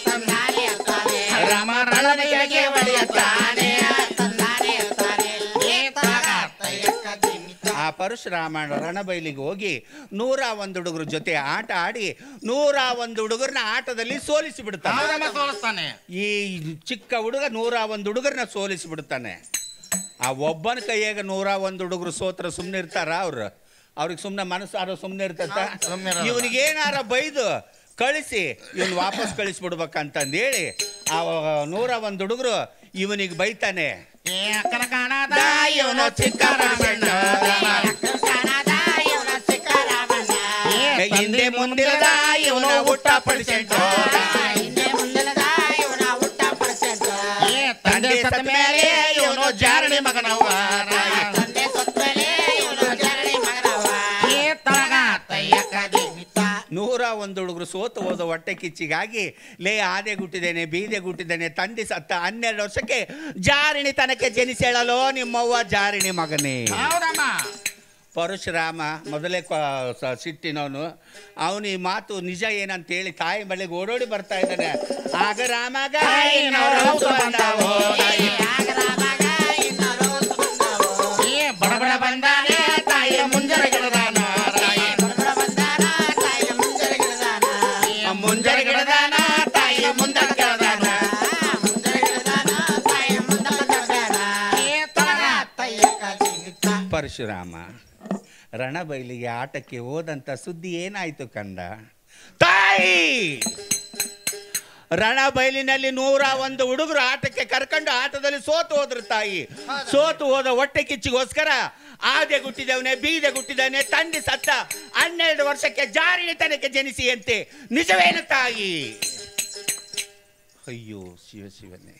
ತಂದಾನೆ ಅತ್ತಾನೆ
ರಾಮ ರಣಬೆಳಗೆ ಹೊಡೆಯುತ್ತಾನೆ
ತಂದಾನೆ ಅತ್ತಾನೆ ಏತಾಗತ್ತಯ್ಯಕ್ಕ ದಿಮಿತ.
ಆ ಪರಶುರಾಮ ರಣಬೈಲಿಗೆ ಹೋಗಿ 101 ಹುಡುಗರ ಜೊತೆ ಆಟ ಆಡಿ 101 ಹುಡುಗರನ್ನ ಆಟದಲ್ಲಿ ಸೋಲಿಸಿ ಬಿಡ್ತಾನೆ.
ಹೌದಮ್ಮ, ಸೋಲಿಸ್ತಾನೆ.
ಈ ಚಿಕ್ಕ ಹುಡುಗ 101 ಹುಡುಗರನ್ನ ಸೋಲಿಸಿ ಬಿಡ್ತಾನೆ. ಆ ಒಬ್ಬನ ಕೈಯಾಗ 101 ಹುಡುಗರು ಸೋತ್ರ ಸುಮ್ಮನೆ ಇರ್ತಾರ? ಅವ್ರಿಗೆ ಸುಮ್ಮನೆ ಮನಸ್ಸಾರೋ ಸುಮ್ಮನೆ ಇರ್ತೈತ? ಇವನಿಗೇನಾರ ಬೈದು ಕಳಿಸಿ ಇವನು ವಾಪಸ್ ಕಳಿಸ್ಬಿಡ್ಬೇಕಂತಂದೇಳಿ ಆ 101 ಹುಡುಗರು ಇವನಿಗೆ ಬೈತಾನೆ.
ಏ ಅಕ್ಕನ ಕಾಣದ ಇವನು ಚಿಕ್ಕ ರಾಮಣ್ಣ,
ಕನ್ನಡ ಇವನ ಚಿಕ್ಕ ರಾಮಣ್ಣ,
ಹಿಂದೆ ಮುಂದಿರದ ಇವನು ಊಟ ಪಡಿಸೆಂಟು,
ಹಿಂದೆ ಮುಂದಿನದ ಇವನ ಊಟ ಪರ್ಸೆಂಟ್,
ಏ ತಂದೆ ಸತ್ತ ಮೇಲೆ ಇವನು ಜಾರಣಿ ಮಗನವ್ವ,
ತಂದೆ ಸತ್ತ ಮೇಲೆ ಇವನು ಜರಡಿ ಮಗನವ.
ಏ ತರಗ ತಯ್ಯಕ್ಕ ದಿಮಿತ.
101 ಹುಡುಗರು ಸೋತು ಹೋದ ಹೊಟ್ಟೆ ಕಿಚ್ಚಿಗಾಗಿ ಲೇ ಆದೆ ಗುಟ್ಟಿದ್ದೇನೆ ಬೀದೆ ಗುಟ್ಟಿದ್ದೇನೆ ತಂದೆ ಸತ್ತ 12 ವರ್ಷಕ್ಕೆ ಜಾರಿಣಿ ತನಕ್ಕೆ ಜನಿಸೇಳಲೋ ನಿಮ್ಮವ್ವ ಜಾರಿಣಿ ಮಗನೇ.
ಹೌದಮ್ಮ.
ಪರಶುರಾಮ ಮೊದಲೇ ಸಿಟ್ಟಿನವನು. ಅವನು ಈ ಮಾತು ನಿಜ ಏನಂತೇಳಿ ತಾಯಿ ಬಳಿಗೆ ಓಡೋಡಿ ಬರ್ತಾ ಇದ್ದಾನೆ. ಆಗ ರಾಮಗ
ಏ ಬಡಬಡ ಬಂದಾನೆ ತಾಯಿಯ ಮುಂಜಾನೆ ಗಿಡದಾನ, ಮುಂಜಾನೆ ಗಿಡದಾನ ತಾಯಿಯ ಮುಂದರ ಗಿಡದಾನ. ಏ ತರಗ ತಯ್ಯಕ್ಕ ದಿಮಿತ.
ಪರಶುರಾಮ ರಣಬೈಲಿಗೆ ಆಟಕ್ಕೆ ಹೋದಂತ ಸುದ್ದಿ ಏನಾಯ್ತು ಕಂದ? ತಾಯಿ ರಣಬೈಲಿನಲ್ಲಿ 101 ಹುಡುಗರು ಆಟಕ್ಕೆ ಕರ್ಕೊಂಡು ಆಟದಲ್ಲಿ ಸೋತು ಹೋದ್ರು ತಾಯಿ. ಸೋತು ಹೋದ ಹೊಟ್ಟೆ ಕಿಚ್ಚಿಗೋಸ್ಕರ ಆದೆ ಗುಟ್ಟಿದವನೇ ಬೀದೆ ಗುಟ್ಟಿದವನೇ ತಂದೆ ಸತ್ತ 12 ವರ್ಷಕ್ಕೆ ಜಾರಿಣಿ ತನಕ ಜನಿಸಿ ಅಂತೆ ನಿಜವೇನು ತಾಯಿ? ಅಯ್ಯೋ ಶಿವ ಶಿವನೇ,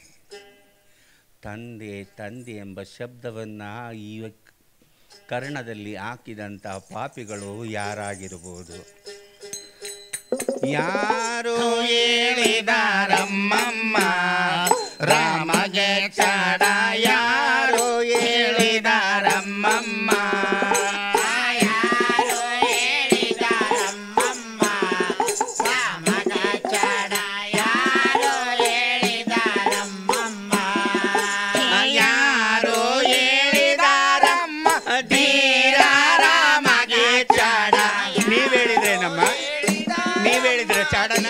ತಂದೆ ತಂದೆ ಎಂಬ ಶಬ್ದವನ್ನ ಈ ಕರ್ಣದಲ್ಲಿ ಹಾಕಿದಂಥ ಪಾಪಿಗಳು ಯಾರಾಗಿರ್ಬೋದು? ಯಾರೋ
ಹೇಳಿದಾರಮ್ಮಮ್ಮ ರಾಮಗೆ ಚಾಡ, ಯಾರೋ ಹೇಳಿದಾರಮ್ಮಮ್ಮ.
ಯಾರೋ ಹೇಳಿದಾರಮ್ಮಮ್ಮ ರಾಮಗ ಚಾಡ, ಯಾರೋ ಹೇಳಿದಾರಮ್ಮಮ್ಮ.
ಯಾರೋ ಹೇಳಿದಾರಮ್ಮ ಧೀರ ರಾಮಗೆ ಚಾಡ.
ನೀವ್ ಹೇಳಿದ್ರೇನಮ್ಮ? ನೀವ್ ಹೇಳಿದ್ರೆ ಚಾಡನ?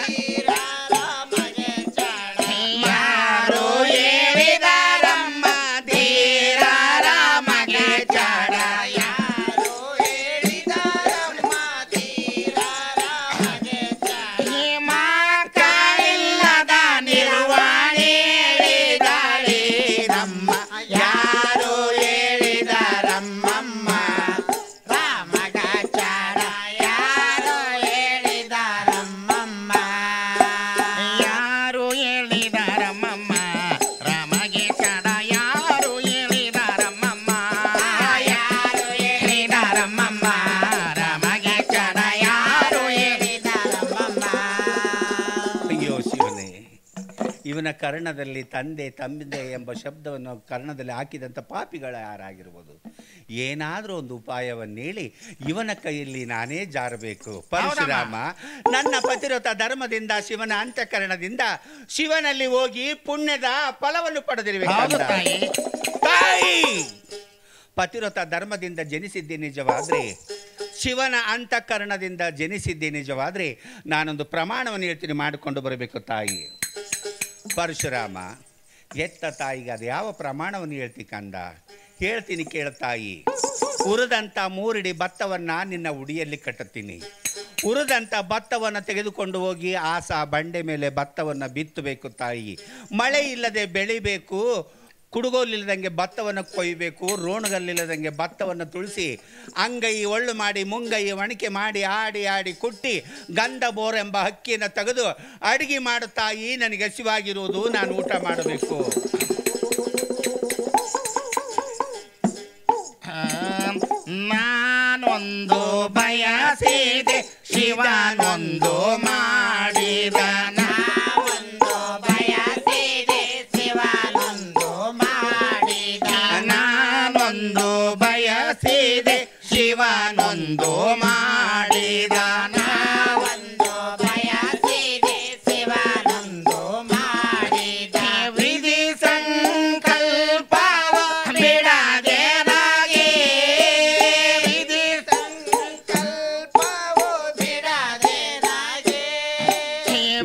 ಯಾರೋ ಹೇಳಿದಾರಮ್ಮ ಧೀರ ರಾಮಗೆ ಚಾಡ. ಈ ಮಕ್ಕಳಿಲ್ಲದ ನಿರ್ವಾಣಿ ಹೇಳಿದಾಳೆ ನಮ್ಮ. ಯಾರೋ ಹೇಳಿದಾರಮ್ಮಮ್ಮ
ರಾಮಗ ಚಾಡ, ಯಾರೋ ಹೇಳಿದಾರಮ್ಮಮ್ಮ.
ಯಾರು ಹೇಳಿದಾರಮ್ಮಮ್ಮ ರಾಮಗೆ ಚಾಡ, ಯಾರು ಹೇಳಿದಾರಮ್ಮಮ್ಮ.
ಯಾರೋ
ಹೇಳಿದಾರಮ್ಮಮ್ಮ ರಾಮಗೆ ಚಾಡ, ಯಾರು
ಹೇಳಿದಾರಮ್ಮಮ್ಮ.
ಅಯ್ಯೋ ಶಿವನೇ, ಇವನ ಕರ್ಣದಲ್ಲಿ ತಂದೆ ತಂದೆ ಎಂಬ ಶಬ್ದವನ್ನು ಕರ್ಣದಲ್ಲಿ ಹಾಕಿದಂಥ ಪಾಪಿಗಳು ಯಾರಾಗಿರ್ಬೋದು? ಏನಾದರೂ ಒಂದು ಉಪಾಯವನ್ನು ಹೇಳಿ ಇವನ ಕೈಯಲ್ಲಿ ನಾನೇ ಜಾರಬೇಕು. ಪರಶುರಾಮ ನನ್ನ ಪತಿವ್ರತ ಧರ್ಮದಿಂದ ಶಿವನ ಅಂತಃಕರಣದಿಂದ ಶಿವನಲ್ಲಿ ಹೋಗಿ ಪುಣ್ಯದ ಫಲವನ್ನು ಪಡೆದಿರಬೇಕು. ತಾಯಿ ಪತಿವ್ರತ ಧರ್ಮದಿಂದ ಜನಿಸಿದ್ದೆ ನಿಜವಾದ್ರೆ, ಶಿವನ ಅಂತಃಕರಣದಿಂದ ಜನಿಸಿದ್ದೆ ನಿಜವಾದ್ರೆ ನಾನೊಂದು ಪ್ರಮಾಣವನ್ನು ಹೇಳ್ತೀನಿ, ಮಾಡಿಕೊಂಡು ಬರಬೇಕು ತಾಯಿ. ಪರಶುರಾಮ ಎತ್ತ ತಾಯಿಗೆ ಅದು ಯಾವ ಪ್ರಮಾಣವನ್ನು ಹೇಳ್ತಿ ಕಂದ? ಹೇಳ್ತೀನಿ ಕೇಳ ತಾಯಿ. ಉರಿದಂಥ 3 ಇಡಿ ಭತ್ತವನ್ನ ನಿನ್ನ ಉಡಿಯಲ್ಲಿ ಕಟ್ಟುತ್ತೀನಿ. ಉರಿದಂಥ ಭತ್ತವನ್ನು ತೆಗೆದುಕೊಂಡು ಹೋಗಿ ಆಸ ಬಂಡೆ ಮೇಲೆ ಭತ್ತವನ್ನು ಬಿತ್ತಬೇಕು ತಾಯಿ. ಮಳೆ ಇಲ್ಲದೆ ಬೆಳಿಬೇಕು, ಕುಡುಗೋಲಿಲ್ಲದಂಗೆ ಭತ್ತವನ್ನು ಕೊಯ್ಯಬೇಕು, ರೋಣಗಲ್ಲಿಲ್ಲದಂಗೆ ಭತ್ತವನ್ನು ತುಳಿಸಿ ಅಂಗೈ ಒಳ್ಳು ಮಾಡಿ ಮುಂಗೈ ಒಣಕೆ ಮಾಡಿ ಆಡಿ ಆಡಿ ಕುಟ್ಟಿ ಗಂಧ ಬೋರ್ ಎಂಬ ಹಕ್ಕಿಯನ್ನು ತೆಗೆದು ಅಡಿಗೆ ಮಾಡು ತಾಯಿ. ನನಗೆ ಹಸಿವಾಗಿರುವುದು, ನಾನು ಊಟ ಮಾಡಬೇಕು.
ಒಂದು ಮಾಡಿದಾನ
ಒಂದು ಬಯಸಿದೆ ಶಿವನೊಂದು ಮಾಡಿದ
ವಿಧಿ ಸಂಕಲ್ಪವ ಬಿಡದೇನಾಗಿ ವಿಧಿ
ಸಂಕಲ್ಪವು ಬಿಡದೇನಾಗೆ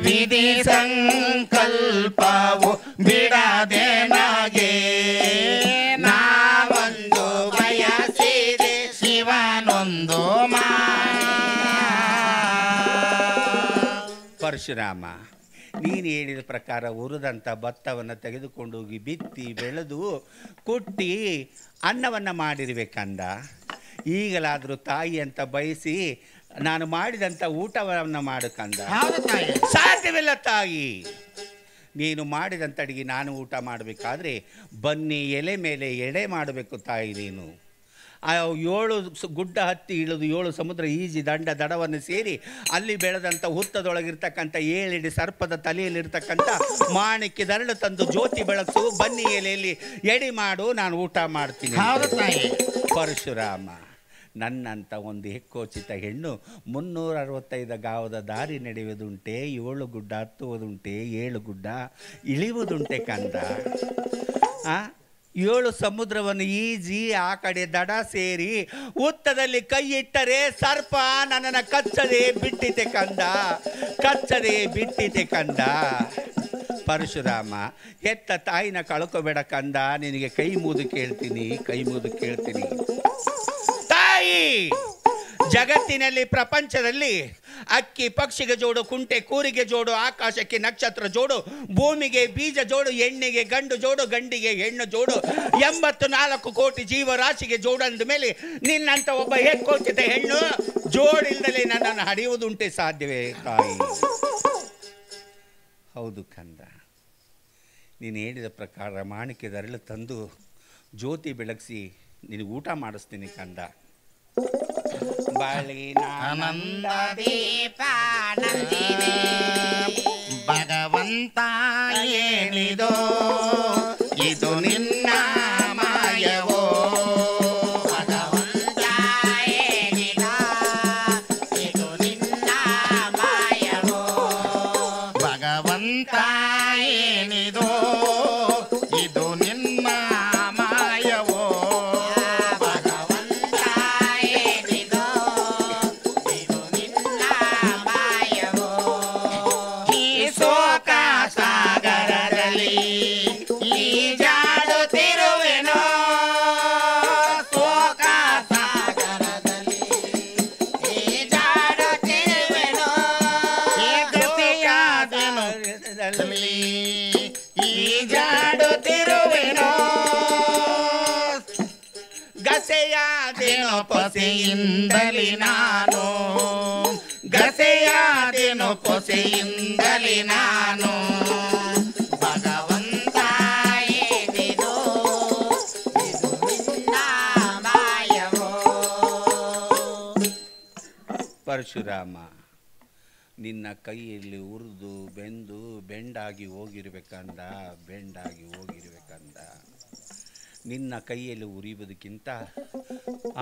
ವಿಧಿ ಸಂಕಲ್ಪವು ಬಿಡದೇನಾಗೆ ನಾವೊಂದು
ಬಯಸಿದೆ
ಶಿವನೊಂದು
ಪರಶುರಾಮ, ನೀನು ಹೇಳಿದ ಪ್ರಕಾರ ಉರಿದಂಥ ಭತ್ತವನ್ನು ತೆಗೆದುಕೊಂಡು ಹೋಗಿ ಬಿತ್ತಿ ಬೆಳೆದು ಕುಟ್ಟಿ ಅನ್ನವನ್ನು ಮಾಡಿರ್ಬೇಕಂದ. ಈಗಲಾದರೂ ತಾಯಿ ಅಂತ ಬಯಸಿ ನಾನು ಮಾಡಿದಂಥ ಊಟವನ್ನು ಮಾಡಕಂದ.
ಹೌದು ತಾಯಿ.
ಸಾಧ್ಯವಿಲ್ಲ ತಾಯಿ. ನೀನು ಮಾಡಿದಂಥ ಅಡಿಗೆ ನಾನು ಊಟ ಮಾಡಬೇಕಾದ್ರೆ ಬನ್ನಿ ಎಲೆ ಮೇಲೆ ಎಡೆ ಮಾಡಬೇಕು ತಾಯಿ. ನೀನು ಆ 7 ಗುಡ್ಡ ಹತ್ತಿ ಇಳಿದು 7 ಸಮುದ್ರ ಈಜಿ ದಂಡ ದಡವನ್ನು ಸೇರಿ ಅಲ್ಲಿ ಬೆಳೆದಂಥ ಹುತ್ತದೊಳಗಿರ್ತಕ್ಕಂಥ 7 ಇಡಿ ಸರ್ಪದ ತಲೆಯಲ್ಲಿರ್ತಕ್ಕಂಥ ಮಾಣಿಕ್ಯದರಳು ತಂದು ಜ್ಯೋತಿ ಬೆಳಸು, ಬನ್ನಿ ಎಲೆಯಲ್ಲಿ ಎಡೆ ಮಾಡು, ನಾನು ಊಟ ಮಾಡ್ತೀನಿ.
ಹೌದು ತಾಯಿ.
ಪರಶುರಾಮ, ನನ್ನಂಥ ಒಂದು ಹೆಕ್ಕೋಚಿತ ಹೆಣ್ಣು 365 ಗಾವದ ದಾರಿ ನಡೆಯುವುದುಂಟೆ, 7 ಗುಡ್ಡ ಹತ್ತುವುದುಂಟೆ, 7 ಗುಡ್ಡ ಇಳಿಯುವುದುಂಟೆ ಕಂದ. 7 ಸಮುದ್ರವನ್ನು ಈಜಿ ಆ ಕಡೆ ದಡ ಸೇರಿ ಉತ್ತದಲ್ಲಿ ಕೈ ಇಟ್ಟರೆ ಸರ್ಪ ನನ್ನನ್ನು ಕಚ್ಚದೆ ಬಿಟ್ಟಿತೆ ಕಂದ, ಕಚ್ಚದೆ ಬಿಟ್ಟಿತೆ ಕಂದ. ಪರಶುರಾಮ, ಹೆತ್ತ ತಾಯಿನ ಕಳ್ಕೋಬೇಡ ಕಂದ, ನಿನಗೆ ಕೈ ಮುಗಿದು ಕೇಳ್ತೀನಿ, ಕೈ ಮುಗಿದು ಕೇಳ್ತೀನಿ. ತಾಯಿ, ಜಗತ್ತಿನಲ್ಲಿ ಪ್ರಪಂಚದಲ್ಲಿ ಅಕ್ಕಿ ಪಕ್ಷಿಗೆ ಜೋಡು, ಕುಂಟೆ ಕೂರಿಗೆ ಜೋಡು, ಆಕಾಶಕ್ಕೆ ನಕ್ಷತ್ರ ಜೋಡು, ಭೂಮಿಗೆ ಬೀಜ ಜೋಡು, ಎಣ್ಣೆಗೆ ಗಂಡು ಜೋಡು, ಗಂಡಿಗೆ ಹೆಣ್ಣು ಜೋಡು, 84 ಕೋಟಿ ಜೀವರಾಶಿಗೆ ಜೋಡು ಅಂದ ಮೇಲೆ ನಿನ್ನಂತ ಒಬ್ಬ ಹೆಕ್ಕೋಚಿತ ಹೆಣ್ಣು ಜೋಡಿಲ್ದಲೇ ನನ್ನನ್ನು ಹಡಿಯುವುದುಂಟೆ ಸಾಧ್ಯವೇ ತಾಯಿ? ಹೌದು ಕಂದ, ನೀನು ಹೇಳಿದ ಪ್ರಕಾರ ಮಾಣಿಕ್ಯದ ಅರಳು ತಂದು ಜ್ಯೋತಿ ಬೆಳಗಿಸಿ ನಿನಗೆ ಊಟ ಮಾಡಿಸ್ತೀನಿ ಕಂದ.
ಆನಂದ
ದೀಪ ನಂದಿನಿ
ಭಗವಂತ ಹೇಳಿದೋ ಇದು ನಿನ್ನ ಮಾಯವೋ,
ಭಗವಂತ ಹೇಳಿದ ಇದು ನಿನ್ನ ಮಾಯವೋ,
ಭಗವಂತ ಹೇಳಿದೋ ಇದು ನಿನ್ನ ಮಾಯವೋ,
ಭಗವಂತ ಹೇಳಿದ ಇದು ನಿನ್ನ ಮಾಯವೋ.
ಈ ಶೋಕ ಸಾಗರದಲ್ಲಿ ಈಜಾಡುತ್ತಿರುವೆನೋ, ಶೋಕ
ಸಾಗರದಲ್ಲಿ ಈಜಾಡುತ್ತಿರುವೆನೋ,
ಗತಿಯಾದೆನು ಈಜಾಡುತ್ತಿರುವೆನೋ, ಗಸೆಯಾದೆನು ಪೊಸೆಯಿಂದಲಿ ನಾನು, ಗಸೆಯಾದೆನು ಪೊಸೆಯಿಂದಲಿ ನಾನು,
ಭಗವಂತ ಏನಿದು ಇದು ನಿನ್ನ ಮಾಯವೋ.
ಪರಶುರಾಮ, ನಿನ್ನ ಕೈಯಲ್ಲಿ ಉರಿದು ಬೆಂದು ಬೆಂಡಾಗಿ ಹೋಗಿರ್ಬೇಕಂದ, ಬೆಂಡಾಗಿ ಹೋಗಿರ್ಬೇಕಂದ. ನಿನ್ನ ಕೈಯಲ್ಲಿ ಉರಿಯುವುದಕ್ಕಿಂತ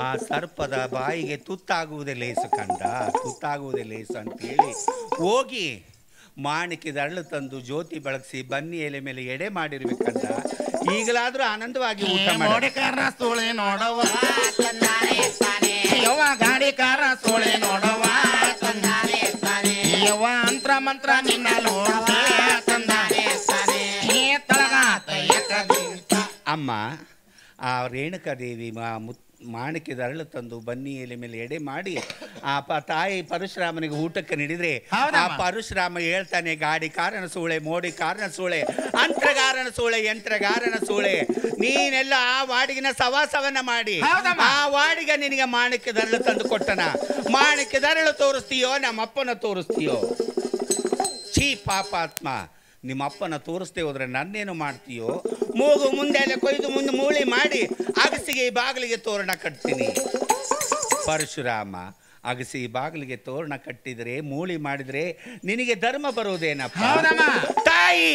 ಆ ಸರ್ಪದ ಬಾಯಿಗೆ ತುತ್ತಾಗುವುದೇ ಲೇಸು ಕಂದ, ತುತ್ತಾಗುವುದೇ ಲೇಸು ಅಂತೇಳಿ ಹೋಗಿ ಮಾಣಿಕ್ಯದ ಅರಳು ತಂದು ಜ್ಯೋತಿ ಬೆಳಗಿಸಿ ಬನ್ನಿ ಎಲೆ ಮೇಲೆ ಎಡೆ ಮಾಡಿರ್ಬೇಕಂದ. ಈಗಲಾದರೂ ಆನಂದವಾಗಿ ಊಟ ಮಾಡಿ.
ಮೋಡಿಕಾರ ಸೋಳೆ ನೋಡವ
ತಂದಾನೆ ತಾನೆ
ಯವ್ವ, ಗಾಡಿಕಾರ ಸೋಳೆ ನೋಡವ
ತಂದಾನೆ ತಾನೆ
ಯವ್ವ, ಅಂತ್ರ ಮಂತ್ರ ನಿನ್ನ ನೋಡವ ತಂದಾನೆ
ತಾನೆ
ತಳಗಾತ
ಅಮ್ಮ, ಆ ರೇಣುಕಾದೇವಿ ಮಾಣಿಕ್ಯದ ಅರಳು ತಂದು ಬನ್ನಿ ಎಲೆ ಮೇಲೆ ಎಡೆ ಮಾಡಿ ಆ ತಾಯಿ ಪರಶುರಾಮನಿಗೆ ಊಟಕ್ಕೆ ನೀಡಿದ್ರೆ ಆ ಪರಶುರಾಮ ಹೇಳ್ತಾನೆ, ಗಾಡಿ ಕಾರಣ ಸೂಳೆ, ಮೋಡಿ ಕಾರಣ ಸೂಳೆ, ಅಂತ್ರಗಾರನ ಸೂಳೆ, ಯಂತ್ರಗಾರನ ಸೂಳೆ, ನೀನೆಲ್ಲ ಆ ವಾಡಿಗಿನ ಸವಾಸವನ್ನ ಮಾಡಿ ಆ ವಾಡಿಗ ನಿನಗೆ ಮಾಣಿಕ್ಯದ ಅರಳು ತಂದು ಕೊಟ್ಟನ. ಮಾಣಿಕ್ಯದ ಅರಳು ತೋರಿಸ್ತೀಯೋ ನಮ್ಮಪ್ಪನ ತೋರಿಸ್ತೀಯೋ? ಛೀ ಪಾಪಾತ್ಮ, ನಿಮ್ಮಪ್ಪನ ತೋರಿಸ್ತೇ ಹೋದ್ರೆ ನನ್ನೇನು ಮಾಡ್ತೀಯೋ? ಮೂಗು ಮುಂದೆ ಎಲ್ಲ ಕೊಯ್ದು ಮುಂದೆ ಮೂಳಿ ಮಾಡಿ ಅಗಸಿಗೆ ಈ ಬಾಗಿಲಿಗೆ ತೋರಣ ಕಟ್ತೀನಿ. ಪರಶುರಾಮ, ಅಗಸಿ ಬಾಗಿಲಿಗೆ ತೋರಣ ಕಟ್ಟಿದರೆ ಮೂಳಿ ಮಾಡಿದರೆ ನಿನಗೆ ಧರ್ಮ ಬರುವುದೇನಪ್ಪ? ತಾಯಿ,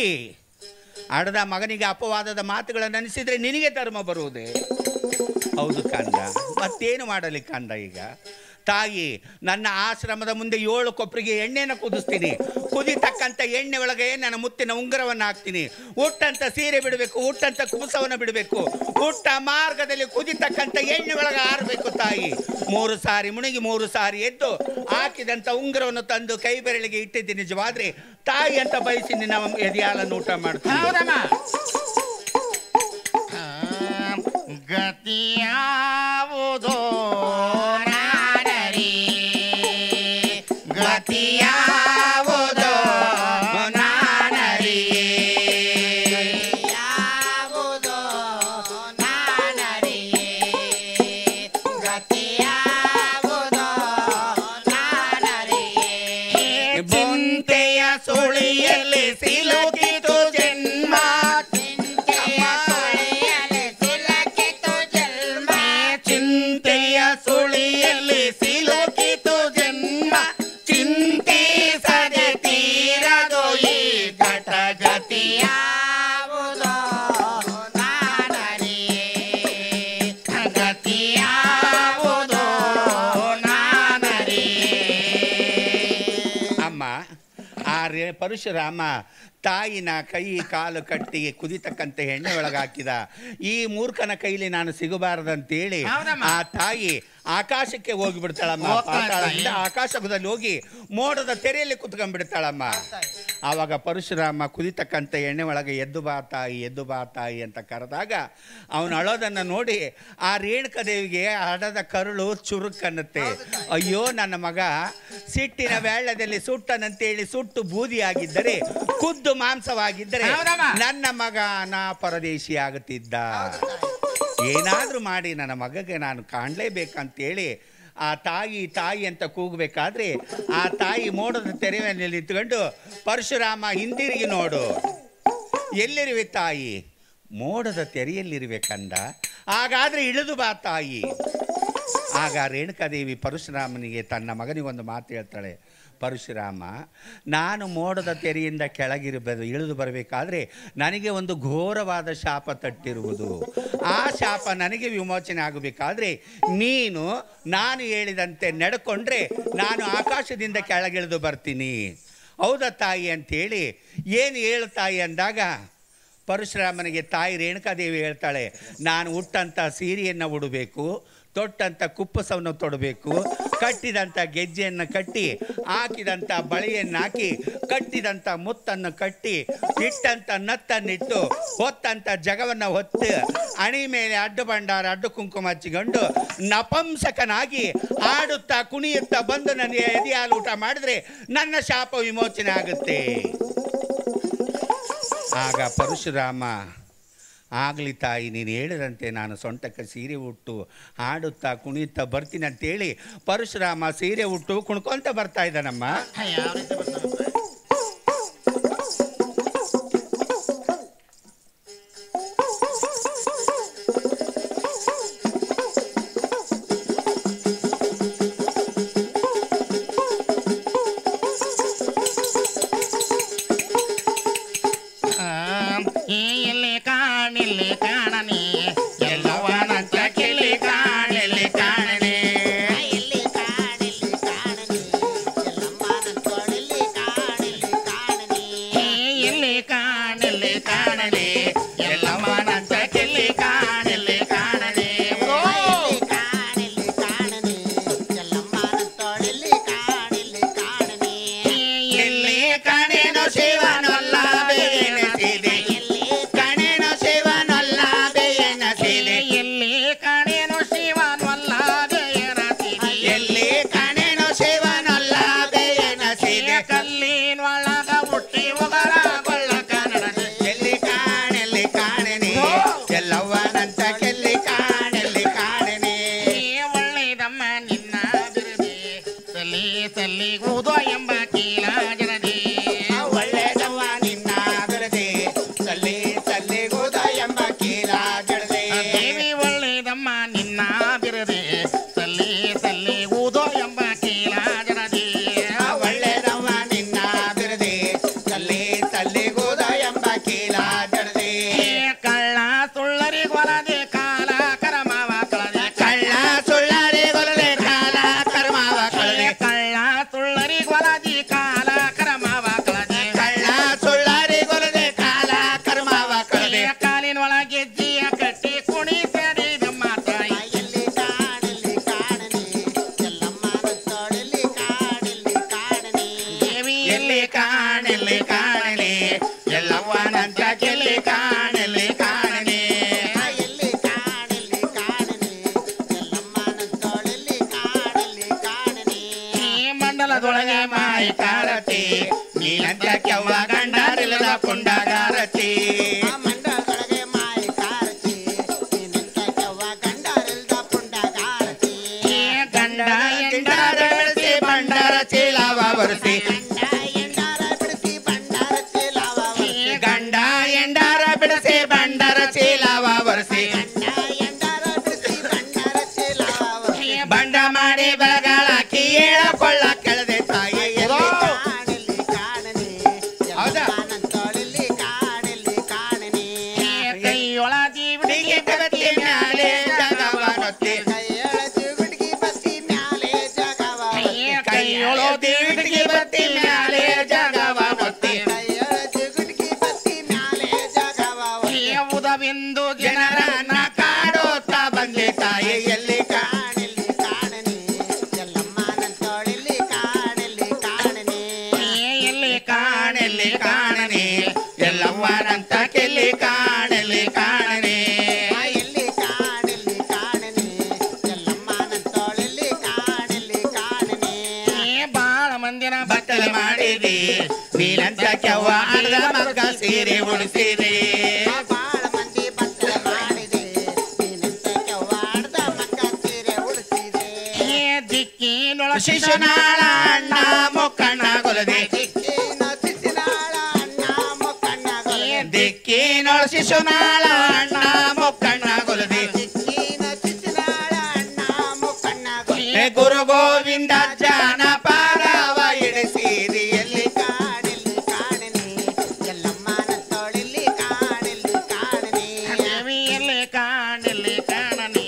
ಅಡದ ಮಗನಿಗೆ ಅಪವಾದದ ಮಾತುಗಳನ್ನು ಅನಿಸಿದ್ರೆ ನಿನಗೆ ಧರ್ಮ ಬರುವುದೇ? ಹೌದು ಕಂದ, ಮತ್ತೇನು ಮಾಡಲಿ ಕಂದ? ಈಗ ತಾಯಿ, ನನ್ನ ಆಶ್ರಮದ ಮುಂದೆ 7 ಕೊಪ್ಪರಿಗೆ ಎಣ್ಣೆನ ಕುದಿಸ್ತೀನಿ. ಕುದಿತಕ್ಕಂಥ ಎಣ್ಣೆ ಒಳಗೆ ನನ್ನ ಮುತ್ತಿನ ಉಂಗುರವನ್ನು ಹಾಕ್ತೀನಿ. ಉಟ್ಟಂತ ಸೀರೆ ಬಿಡಬೇಕು, ಉಟ್ಟಂತ ಕುಬಸವನ್ನು ಬಿಡಬೇಕು. ಉಟ್ಟ ಮಾರ್ಗದಲ್ಲಿ ಕುದಿತಕ್ಕಂಥ ಎಣ್ಣೆ ಒಳಗೆ ಆರಬೇಕು ತಾಯಿ. 3 ಸಾರಿ ಮುಳುಗಿ 3 ಸಾರಿ ಎದ್ದು ಹಾಕಿದಂಥ ಉಂಗುರವನ್ನು ತಂದು ಕೈ ಬೆರಳಿಗೆ ಇಟ್ಟಿದ್ದೀನಿ. ನಿಜವಾದ್ರೆ ತಾಯಿ ಅಂತ ಬಯಸಿ ನಿನ್ನ ಎದೆಯಾಲನ್ನು ಊಟ ಮಾಡ್ತೀನಿ.
ಗತಿಯಾವುದೋ ನಾನರಿ, ಗತಿಯಾವುದೋ ನಾನರಿ,
ಯಾವುದೋ ನಾನರಿ, ಗತಿಯಾವುದೋ ನಾನರಿ.
ಚಿಂತೆಯ ಸುಳಿಯಲ್ಲಿ ಸಿಲುಕಿತು ಜನ್ಮ, ಚಿಂತೆಯ ಸುಳಿಯಲ್ಲಿ ಸಿಲುಕಿತು ಜನ್ಮ, ಚಿಂತಿಸದೆ ತೀರದು ಈ ಘಟಗತಿಯ.
ಯಾವುದೋ ನಾನರಿ,
ಗತಿಯಾವುದೋ ನಾನರಿ.
ಅಮ್ಮ, ಆ ಪರಶುರಾಮ ತಾಯಿನ ಕೈ ಕಾಲು ಕಟ್ಟಿ ಕುದಿತಕ್ಕಂಥ ಎಣ್ಣೆ ಒಳಗೆ ಹಾಕಿದ. ಈ ಮೂರ್ಖನ ಕೈಲಿ ನಾನು ಸಿಗಬಾರದಂತೇಳಿ ಆ ತಾಯಿ ಆಕಾಶಕ್ಕೆ ಹೋಗಿಬಿಡ್ತಾಳಮ್ಮ. ಪಾತಾಳದಿಂದ ಆಕಾಶದಲ್ಲಿ ಹೋಗಿ ಮೋಡದ ತೆರೆಯಲ್ಲಿ ಕುತ್ಕೊಂಡ್ಬಿಡ್ತಾಳಮ್ಮ. ಆವಾಗ ಪರಶುರಾಮ ಕುದಿತಕ್ಕಂಥ ಎಣ್ಣೆ ಒಳಗೆ ಎದ್ದು ಬಾ ತಾಯಿ, ಎದ್ದು ಬಾ ತಾಯಿ ಅಂತ ಕರೆದಾಗ ಅವನು ಅಳೋದನ್ನು ನೋಡಿ ಆ ರೇಣುಕದೇವಿಗೆ ಹಡದ ಕರುಳು ಚುರುಕನ್ನುತ್ತೆ. ಅಯ್ಯೋ ನನ್ನ ಮಗ ಸಿಟ್ಟಿನ ವೇಳದಲ್ಲಿ ಸುಟ್ಟನಂತೇಳಿ ಸುಟ್ಟು ಬೂದಿಯಾಗಿದ್ದರೆ, ಖುದ್ದು ಮಾಂಸವಾಗಿದ್ದರೆ ನನ್ನ ಮಗ ಪರದೇಶಿ ಆಗುತ್ತಿದ್ದ. ಏನಾದರೂ ಮಾಡಿ ನನ್ನ ಮಗಗೆ ನಾನು ಕಾಣಲೇಬೇಕಂತೇಳಿ ಆ ತಾಯಿ ತಾಯಿ ಅಂತ ಕೂಗಬೇಕಾದ್ರೆ ಆ ತಾಯಿ ಮೋಡದ ತೆರೆ ಮೇಲೆ ನಿಂತ್ಕೊಂಡು, ಪರಶುರಾಮ ಹಿಂದಿರುಗಿ ನೋಡು, ಎಲ್ಲಿರುವೆ ತಾಯಿ? ಮೋಡದ ತೆರೆಯಲ್ಲಿರುವೆ ಕಂದ, ಹಾಗಾದ್ರೆ ಇಳಿದು ಬಾ ತಾಯಿ. ಆಗ ರೇಣುಕಾದೇವಿ ಪರಶುರಾಮನಿಗೆ ತನ್ನ ಮಗನಿಗೊಂದು ಮಾತು ಹೇಳ್ತಾಳೆ. ಪರಶುರಾಮ, ನಾನು ಮೋಡದ ತೆರೆಯಿಂದ ಕೆಳಗಿರಬಹುದು, ಇಳಿದು ಬರಬೇಕಾದ್ರೆ ನನಗೆ ಒಂದು ಘೋರವಾದ ಶಾಪ ತಟ್ಟಿರುವುದು. ಆ ಶಾಪ ನನಗೆ ವಿಮೋಚನೆ ಆಗಬೇಕಾದ್ರೆ ನೀನು ನಾನು ಹೇಳಿದಂತೆ ನಡ್ಕೊಂಡ್ರೆ ನಾನು ಆಕಾಶದಿಂದ ಕೆಳಗಿಳಿದು ಬರ್ತೀನಿ. ಹೌದಾ ತಾಯಿ ಅಂತೇಳಿ ಏನು ಹೇಳು ತಾಯಿ ಅಂದಾಗ ಪರಶುರಾಮನಿಗೆ ತಾಯಿ ರೇಣುಕಾದೇವಿ ಹೇಳ್ತಾಳೆ, ನಾನು ಉಟ್ಟಂಥ ಸೀರೆಯನ್ನು ಉಡಬೇಕು, ತೊಟ್ಟಂಥ ಕುಪ್ಪಸವನ್ನು ತೊಡಬೇಕು, ಕಟ್ಟಿದಂಥ ಗೆಜ್ಜೆಯನ್ನು ಕಟ್ಟಿ, ಹಾಕಿದಂಥ ಬಳೆಯನ್ನು ಹಾಕಿ, ಕಟ್ಟಿದಂಥ ಮುತ್ತನ್ನು ಕಟ್ಟಿ, ಇಟ್ಟಂಥ ನತ್ತನ್ನಿಟ್ಟು, ಹೊತ್ತಂಥ ಜಗವನ್ನು ಹೊತ್ತು, ಅಣಿ ಮೇಲೆ ಅಡ್ಡು ಬಂಡಾರ ಅಡ್ಡು ಕುಂಕುಮ ಹಚ್ಚಿಕೊಂಡು ನಪಂಸಕನಾಗಿ ಆಡುತ್ತಾ ಕುಣಿಯುತ್ತಾ ಬಂದು ನನಗೆ ಎದೆಹಾಲು ಊಟ ಮಾಡಿದ್ರೆ ನನ್ನ ಶಾಪ ವಿಮೋಚನೆ ಆಗುತ್ತೆ. ಆಗ ಪರಶುರಾಮ, ಆಗಲಿ ತಾಯಿ, ನೀನು ಹೇಳಿದಂತೆ ನಾನು ಸೊಂಟಕ್ಕೆ ಸೀರೆ ಉಟ್ಟು ಹಾಡುತ್ತಾ ಕುಣಿಯುತ್ತಾ ಬರ್ತೀನಿ ಅಂತೇಳಿ ಪರಶುರಾಮ ಸೀರೆ ಉಟ್ಟು ಕುಣ್ಕೊಂತ ಬರ್ತಾ ಇದ್ದಾನಮ್ಮ.
ಎಲ್ಲಿ ಕಾಣಿಲ್ಲಿ ಕಾಣನಿ, ಎಲ್ಲವನಂತ ಕಿಲ್ಲಿ ಕಾಣಿಲ್ಲಿ ಕಾಣನಿ,
ಎಲ್ಲಿ ಕಾಣಿಲ್ಲಿ ಕಾಣನಿ, ಎಲ್ಲಮ್ಮನಂತೊಡಲಿ ಕಾಣಿಲ್ಲಿ ಕಾಣನಿ,
ಎಲ್ಲಿ ಕಾಣಿಲ್ಲಿ ಕಾಣನಿ, ಎಲ್ಲವನಂತ ಕಿಲ್ಲಿ ಕಾಣಿಲ್ಲಿ ಕಾಣನಿ,
ಎಲ್ಲಿ ಕಾಣಿಲ್ಲಿ ಕಾಣನಿ, ಎಲ್ಲಮ್ಮನಂತೊಡಲಿ ಕಾಣಿಲ್ಲಿ ಕಾಣನಿ,
ಎಲ್ಲಿ ಕಣೆನು ಶಿವನೊಲ್ಲ ಬೇನೆಸಿದೆ, ಕಣೆನು ಶಿವನೊಲ್ಲ ಬೇನೆಸಿದೆ, ಎಲ್ಲಿ ಕಣೆನು ಶಿವನೊಲ್ಲ ಬೇನೆಸಿದೆ, ಎಲ್ಲಿ ಕಣೆನು ಶಿವನೊಲ್ಲ ಬೇನೆಸಿದೆ, ಕಲ್ಲಿನೊಳಗ ಹುಟ್ಟಿ ಉಗರ ಗೊಳ್ಳ ಕನ್ನಡನೆ, ಎಲ್ಲಿ ಕಾಣೆಲ್ಲಿ ಕಾಣೆನಿ, ಎಲ್ಲವನಂತ ಕೆಲ್ಲಿ ಕಾಣೆಲ್ಲಿ ಕಾಣೆನಿ, ಒಳ್ಳೆದಮ್ಮ ನಿನ್ನ ಬಿರುದೆ, ಸಲ್ಲಿ ಸಲ್ಲಿಗುವುದೋ ಎಂಬ ಕೀಲ ಜನದಿ,
ಒಳ್ಳೆದವ್ವ ನಿನ್ನ ಬಿರುದೆ, ಸಲ್ಲಿ ಸಲ್ಲಿಗುವುದ ಎಂಬ ಕೀಲ ಜಡದೆ,
ದೇವಿ ಒಳ್ಳೆದಮ್ಮ ನಿನ್ನ ಬಿರುದೆ, ಸಲ್ಲಿ ಸಲ್ಲಿಗುವುದೋ ಎಂಬ ಕೀಲ ಜನದಿ,
ಒಳ್ಳೆದವ್ವ ನಿನ್ನ ಬಿರುದೆ, ಸಲ್ಲಿ ಸಲ್ಲಿಗುವುದ ಎಂಬ ಕೀಲ ಜಡದೆ,
ಕಳ್ಳ ಸುಳ್ಳರಿಗೊಲದೆ ಕಾಲ ಕರ್ಮವ ಕಳದೆ,
ಕಳ್ಳ ಸುಳ್ಳರೆ ಗೊಲದೆ ಕಾಲ ಕರ್ಮ
ಒರೆಸಿ ಗಂಡ ಎಂಡಾರ ಬಿಡಿಸಿ ಬಂಡರ ಚೀಲವ ಒರೆಸಿ ಬಂಡ ಮಾಡಿ ಬೆಳಗಾಳಾಕಿ ಏಳಕೊಳ್ಳ ಕೆಳದೆ ತಾಯಿ ಹೌದಾ ಕೈಯೊಳ ಜೀವಡಿಗೆ ಬತ್ತಿ ಮ್ಯಾಲೆ ಜಗವನೊತ್ತಿ ಕೈಯೊಳ ಜೀವಡಿಗೆ ಬತ್ತಿ ಮ್ಯಾಲೆ ಜಗವನೊತ್ತಿ ಉದವಿಂದು ಜನರನ್ನ ಕಾಡುತ್ತಾ ಬಂದೆ ತಾಯಿ ಎಲ್ಲಿ ಕಾಣನೆ ಎಲ್ಲವ್ವನಂತ ಕೆಲ್ಲಿ ಕಾಣಲಿ ಕಾಣನೆ
ಎಲ್ಲಿ ಕಾಣಲಿ ಕಾಣನೆ ಎಲ್ಲಮ್ಮನಂತೋಳಲ್ಲಿ ಕಾಣಲಿ ಕಾಣನೆ
ಬಾಳ ಮಂದಿನ ಬಟ್ಟಲೆ ಮಾಡಿದೆ ನೀನಂತ ಕೆವ್ವ ಅರ್ಧ ಮಗ ಸೀರೆ ಉಡಿಸಿದೆ
ಬಾಳ ಮಂದಿ ಬಟ್ಟಲೆ ಮಾಡಿದೆ ನೀನಂತ ಕೆವ್ವ ಅರ್ಧ ಮಗ ಸೀರೆ ಉಡಿಸಿದೆ
ದಿಕ್ಕಿನೊಳ ಶಿಶುನಾಳ ಅಣ್ಣ ಮೊಕ್ಕಣ್ಣ ಗೊಲದೆ ದಿಕ್ಕಿನೊಳ ಶಿಶುನಾಳ ಅಣ್ಣ ಮೊಕ್ಕಣ್ಣ ಗೊಲದೆ ಗುರು ಗೋವಿಂದ ಜಾನ ಪಾದವ ಇಳಿಸಿದಿ ಎಲ್ಲಿ
ಕಾಣಲಿ ಕಾಣನೆ ಎಲ್ಲಮ್ಮನ ತೋಳಲ್ಲಿ ಕಾಣಲಿ ಕಾಣನೆ
ಎಲ್ಲಿ ಕಾಣಲಿ ಕಾಣನೆ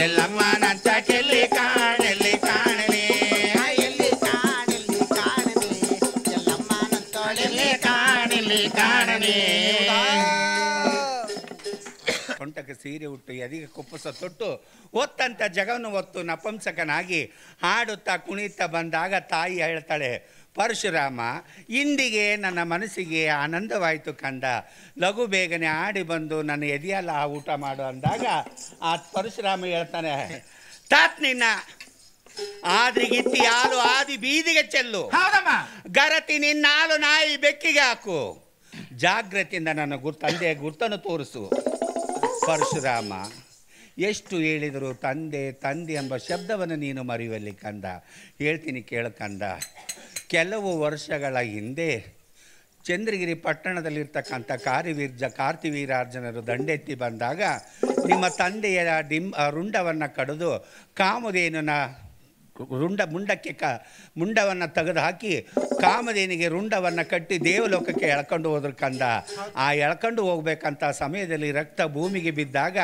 ಎಲ್ಲಮ್ಮನಂತ ಕೆಲ್ಲಿ ಕಾಣಲಿ ಕಾಣಲಿ
ಎಲ್ಲಿ ಕಾಣಲಿ ಕಾಣನೆ ಎಲ್ಲಮ್ಮನ ತೋಳಲ್ಲಿ
ಕಾಣಲಿ ಕಾಣಲಿ ಸೊಂಟಕ್ಕೆ ಸೀರೆ ಉಟ್ಟು ಎದಿಗೆ ಕುಪ್ಪಸ ತೊಟ್ಟು ಒತ್ತಂತ ಜಗವನ್ನು ಹೊತ್ತು ನಪಂಸಕನಾಗಿ ಹಾಡುತ್ತಾ ಕುಣಿತಾ ಬಂದಾಗ ತಾಯಿ ಹೇಳ್ತಾಳೆ, ಪರಶುರಾಮ, ಇಂದಿಗೆ ನನ್ನ ಮನಸ್ಸಿಗೆ ಆನಂದವಾಯಿತು ಕಂದ, ಲಘು ಬೇಗನೆ ಆಡಿ ಬಂದು ನನ್ನ ಎದೆಯಲ್ಲ ಊಟ ಮಾಡು ಅಂದಾಗ ಆ ಪರಶುರಾಮ ಹೇಳ್ತಾನೆ, ತಾತ್ ನಿನ್ನ ಆದ್ರಿಗಿತ್ತಿ ಹಾಲು ಆದಿ ಬೀದಿಗೆ ಚೆಲ್ಲು, ಗರತಿ ನಿನ್ನ ಹಾಲು ನಾಯಿ ಬೆಕ್ಕಿಗೆ ಹಾಕು, ಜಾಗ್ರತೆಯಿಂದ ನನ್ನ ತಂದೆಯ ಗುರ್ತನ್ನು ತೋರಿಸು. ಪರಶುರಾಮ, ಎಷ್ಟು ಹೇಳಿದರೂ ತಂದೆ ತಂದೆ ಎಂಬ ಶಬ್ದವನ್ನು ನೀನು ಮರೆಯುವಲ್ಲಿ ಕಂದ. ಹೇಳ್ತೀನಿ ಕೇಳಕಂದ. ಕೆಲವು ವರ್ಷಗಳ ಹಿಂದೆ ಚಂದ್ರಗಿರಿ ಪಟ್ಟಣದಲ್ಲಿರ್ತಕ್ಕಂಥ ಕಾರ್ತಿವೀರಾರ್ಜುನರು ದಂಡೆತ್ತಿ ಬಂದಾಗ ನಿಮ್ಮ ತಂದೆಯ ರುಂಡವನ್ನು ಕಡಿದು ಕಾಮಧೇನುನ ಮುಂಡವನ್ನು ತೆಗೆದು ಹಾಕಿ ಕಾಮಧೇನಿಗೆ ರುಂಡವನ್ನು ಕಟ್ಟಿ ದೇವಲೋಕಕ್ಕೆ ಎಳ್ಕೊಂಡು ಹೋದ್ರು ಕಂದ. ಆ ಎಳ್ಕೊಂಡು ಹೋಗ್ಬೇಕಂತ ಸಮಯದಲ್ಲಿ ರಕ್ತ ಭೂಮಿಗೆ ಬಿದ್ದಾಗ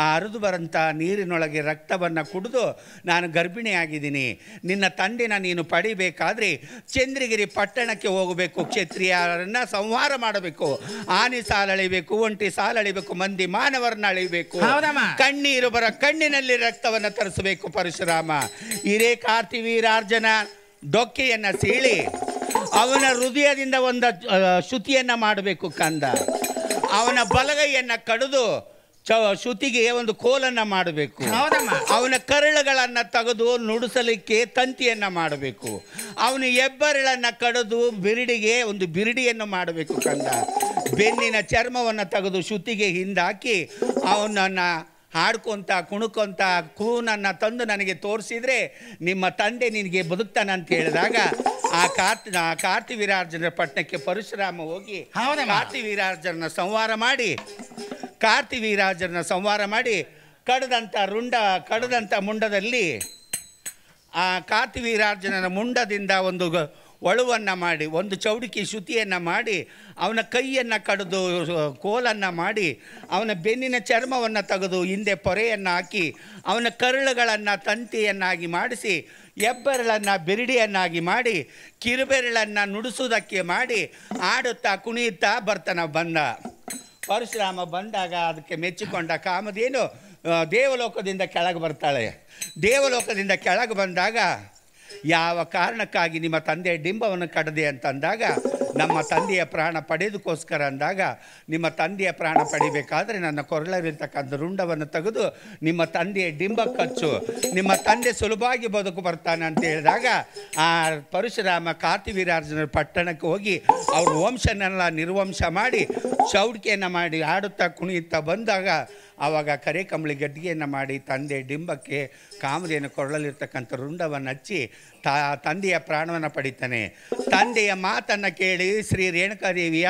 ಆ ಹರಿದು ಬರಂಥ ನೀರಿನೊಳಗೆ ರಕ್ತವನ್ನು ಕುಡಿದು ನಾನು ಗರ್ಭಿಣಿಯಾಗಿದ್ದೀನಿ, ನಿನ್ನ ತಂದೆನ ನೀನು ಪಡಿಬೇಕಾದ್ರೆ ಚಂದ್ರಗಿರಿ ಪಟ್ಟಣಕ್ಕೆ ಹೋಗಬೇಕು, ಕ್ಷತ್ರಿಯರನ್ನು ಸಂಹಾರ ಮಾಡಬೇಕು, ಆನೆ ಸಾಲಳಿಬೇಕು, ಒಂಟಿ ಸಾಲಳಿಬೇಕು, ಮಂದಿ ಮಾನವರನ್ನ ಅಳಿಬೇಕು, ಕಣ್ಣೀರು ಬರ ಕಣ್ಣಿನಲ್ಲಿ ರಕ್ತವನ್ನು ತರಿಸಬೇಕು. ಪರಶುರಾಮ, ಹಿರೇ ಕಾರ್ತಿವೀರಾರ್ಜನ ಡೊಕ್ಕೆಯನ್ನು ಸೀಳಿ ಅವನ ಹೃದಯದಿಂದ ಒಂದು ಶ್ರುತಿಯನ್ನು ಮಾಡಬೇಕು ಕಂದ. ಅವನ ಬಲಗೈಯನ್ನು ಕಡಿದು ಶ್ರುತಿಗೆ ಒಂದು ಕೋಲನ್ನು ಮಾಡಬೇಕು. ಅವನ ಕರಳುಗಳನ್ನು ತೆಗೆದು ನುಡಿಸಲಿಕ್ಕೆ ತಂತಿಯನ್ನು ಮಾಡಬೇಕು. ಅವನ ಹೆಬ್ಬೆರಳನ್ನು ಕಡಿದು ಬಿರುಡಿಗೆ ಒಂದು ಬಿರುಡಿಯನ್ನು ಮಾಡಬೇಕು ಕಂದ. ಬೆನ್ನಿನ ಚರ್ಮವನ್ನು ತೆಗೆದು ಶ್ರುತಿಗೆ ಹಿಂದಾಕಿ ಅವನನ್ನು ಹಾಡ್ಕೊಂತ ಕುಣುಕೊಂತ ಕೂನನ್ನು ತಂದು ನನಗೆ ತೋರಿಸಿದರೆ ನಿಮ್ಮ ತಂದೆ ನಿನಗೆ ಬದುಕ್ತಾನಂತ ಹೇಳಿದಾಗ ಆ ಕಾರ್ತಿವೀರಾರ್ಜುನರ ಪಟ್ಟಣಕ್ಕೆ ಪರಶುರಾಮ ಹೋಗಿ ಕಾರ್ತಿವೀರಾರ್ಜುನನ ಸಂಹಾರ ಮಾಡಿ ಕಡದಂಥ ಮುಂಡದಲ್ಲಿ ಆ ಕಾರ್ತಿವೀರಾರ್ಜುನನ ಮುಂಡದಿಂದ ಒಂದು ಒಳುವನ್ನು ಮಾಡಿ ಒಂದು ಚೌಡಿಕಿ ಶ್ರುತಿಯನ್ನು ಮಾಡಿ ಅವನ ಕೈಯನ್ನು ಕಡಿದು ಕೋಲನ್ನು ಮಾಡಿ ಅವನ ಬೆನ್ನಿನ ಚರ್ಮವನ್ನು ತೆಗೆದು ಹಿಂದೆ ಪೊರೆಯನ್ನು ಹಾಕಿ ಅವನ ಕರುಳುಗಳನ್ನು ತಂತಿಯನ್ನಾಗಿ ಮಾಡಿಸಿ ಹೆಬ್ಬೆರಳನ್ನು ಬಿರುಡಿಯನ್ನಾಗಿ ಮಾಡಿ ಕಿರುಬೆರಳನ್ನು ನುಡಿಸೋದಕ್ಕೆ ಮಾಡಿ ಆಡುತ್ತಾ ಕುಣಿಯುತ್ತಾ ಬಂದ. ಪರಶುರಾಮ ಬಂದಾಗ ಅದಕ್ಕೆ ಮೆಚ್ಚಿಕೊಂಡ ಕಾಮಧೇನು ದೇವಲೋಕದಿಂದ ಕೆಳಗೆ ಬರ್ತಾಳೆ. ದೇವಲೋಕದಿಂದ ಕೆಳಗೆ ಬಂದಾಗ ಯಾವ ಕಾರಣಕ್ಕಾಗಿ ನಿಮ್ಮ ತಂದೆಯ ಡಿಂಬವನ್ನು ಕಡದೆ ಅಂತಂದಾಗ ನಮ್ಮ ತಂದೆಯ ಪ್ರಾಣ ಪಡೆಯೋದಕ್ಕೋಸ್ಕರ ಅಂದಾಗ ನಿಮ್ಮ ತಂದೆಯ ಪ್ರಾಣ ಪಡಿಬೇಕಾದ್ರೆ ನನ್ನ ಕೊರಳಲ್ಲಿರ್ತಕ್ಕಂಥ ರುಂಡವನ್ನು ತೆಗೆದು ನಿಮ್ಮ ತಂದೆಯ ಡಿಂಬ ಕಚ್ಚು, ನಿಮ್ಮ ತಂದೆ ಸುಲಭವಾಗಿ ಬದುಕು ಬರ್ತಾನೆ ಅಂತ ಹೇಳಿದಾಗ ಆ ಪರಶುರಾಮ ಕಾರ್ತಿವೀರಾರ್ಜುನರ ಪಟ್ಟಣಕ್ಕೆ ಹೋಗಿ ಅವ್ರ ವಂಶನೆಲ್ಲ ನಿರ್ವಂಶ ಮಾಡಿ ಚೌಡಿಕೆಯನ್ನು ಮಾಡಿ ಆಡುತ್ತಾ ಕುಣಿಯುತ್ತಾ ಬಂದಾಗ ಆವಾಗ ಕರೆ ಕಂಬಳಿ ಗದ್ದಿಗೆಯನ್ನು ಮಾಡಿ ತಂದೆ ಡಿಂಬಕ್ಕೆ ಕಾಮಧೇನು ಕೊರಳಲ್ಲಿರ್ತಕ್ಕಂಥ ರುಂಡವನ್ನು ಹಚ್ಚಿ ತಂದೆಯ ಪ್ರಾಣವನ್ನು ಪಡಿತಾನೆ. ತಂದೆಯ ಮಾತನ್ನು ಕೇಳಿ ಶ್ರೀ ರೇಣುಕಾದೇವಿಯ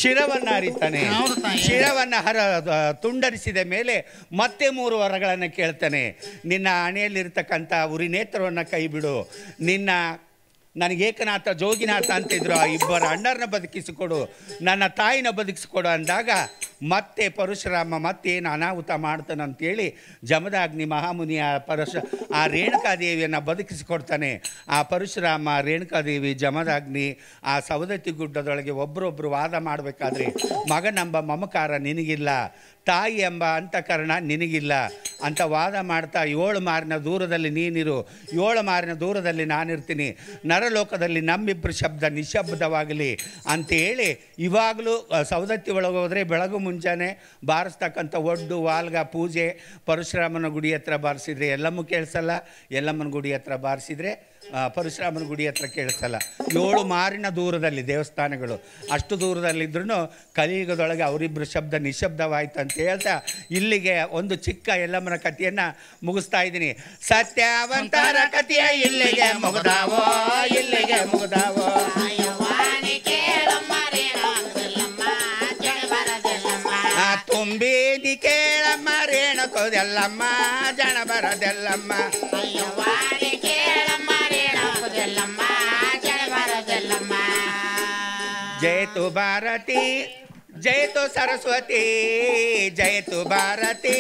ಶಿರವನ್ನು ಹರಿತಾನೆ. ಶಿರವನ್ನು ತುಂಡರಿಸಿದ ಮೇಲೆ ಮತ್ತೆ 3 ವರಗಳನ್ನು ಕೇಳ್ತಾನೆ. ನಿನ್ನ ಹಣೆಯಲ್ಲಿರ್ತಕ್ಕಂಥ ಉರಿ ನೇತ್ರವನ್ನು ಕೈ ಬಿಡು, ನನಗೆ ಏಕನಾಥ ಜೋಗಿನಾಥ ಅಂತಿದ್ರು ಆ ಇಬ್ಬರ ಅಣ್ಣರನ್ನ ಬದುಕಿಸಿಕೊಡು, ನನ್ನ ತಾಯಿನ ಬದುಕಿಸಿಕೊಡು ಅಂದಾಗ ಮತ್ತೆ ಪರಶುರಾಮ ಮತ್ತೇನು ಅನಾಹುತ ಮಾಡ್ತಾನಂತೇಳಿ ಜಮದಾಗ್ನಿ ಮಹಾಮುನಿಯ ಆ ರೇಣುಕಾದೇವಿಯನ್ನು ಬದುಕಿಸಿಕೊಡ್ತಾನೆ. ಆ ಪರಶುರಾಮ, ರೇಣುಕಾದೇವಿ, ಜಮದಾಗ್ನಿ ಆ ಸವದತ್ತಿ ಗುಡ್ಡದೊಳಗೆ ಒಬ್ಬರೊಬ್ಬರು ವಾದ ಮಾಡಬೇಕಾದ್ರೆ ಮಗನೆಂಬ ಮಮಕಾರ ನಿನಗಿಲ್ಲ, ತಾಯಿ ಎಂಬ ಅಂತಃಕರಣ ನಿನಗಿಲ್ಲ ಅಂತ ವಾದ ಮಾಡ್ತಾ 7 ಮಾರಿನ ದೂರದಲ್ಲಿ ನೀನಿರು, 7 ಮಾರಿನ ದೂರದಲ್ಲಿ ನಾನಿರ್ತೀನಿ, ನರಲೋಕದಲ್ಲಿ ನಮ್ಮಿಬ್ಬರು ಶಬ್ದ ನಿಶಬ್ದವಾಗಲಿ ಅಂತೇಳಿ ಇವಾಗಲೂ ಸವದತ್ತಿ ಒಳಗೆ ಹೋದರೆ ಬೆಳಗು ಮುಂಜಾನೆ ಬಾರಿಸ್ತಕ್ಕಂಥ ಒಡ್ಡು ವಾಲ್ಗ ಪೂಜೆ ಪರಶುರಾಮನ ಗುಡಿ ಹತ್ರ ಬಾರಿಸಿದ್ರೆ ಎಲ್ಲಮ್ಮೂ ಕೇಳಿಸಲ್ಲ, ಎಲ್ಲಮ್ಮನ ಗುಡಿ ಹತ್ರ ಬಾರಿಸಿದ್ರೆ ಪರಶುರಾಮನ ಗುಡಿ ಹತ್ರ ಕೇಳಿಸಲ್ಲ. 7 ಮಾರಿನ ದೂರದಲ್ಲಿ ದೇವಸ್ಥಾನಗಳು, ಅಷ್ಟು ದೂರದಲ್ಲಿದ್ರೂ ಕಲಿಯುಗದೊಳಗೆ ಅವರಿಬ್ಬರು ಶಬ್ದ ನಿಶಬ್ದವಾಯ್ತು ಅಂತ ಹೇಳ್ತಾ ಇಲ್ಲಿಗೆ ಒಂದು ಚಿಕ್ಕ ಎಲ್ಲಮ್ಮನ ಕಥೆಯನ್ನು ಮುಗಿಸ್ತಾ ಇದ್ದೀನಿ. ಸತ್ಯವಂತರ ಕಥೆಯ ಇಲ್ಲಿಗೆ ಮುಗಿದಾವೋ, ಇಲ್ಲಿಗೆ ಮುಗಿದಾವೋ. ತುಂಬಿ ಕೇಳಮ್ಮ ರೇಣುಕೋದೆಲ್ಲಮ್ಮ ಜನ ಬರದೆಲ್ಲಮ್ಮ. जय तो भारती, जय तो सरस्वती, जय तो भारती,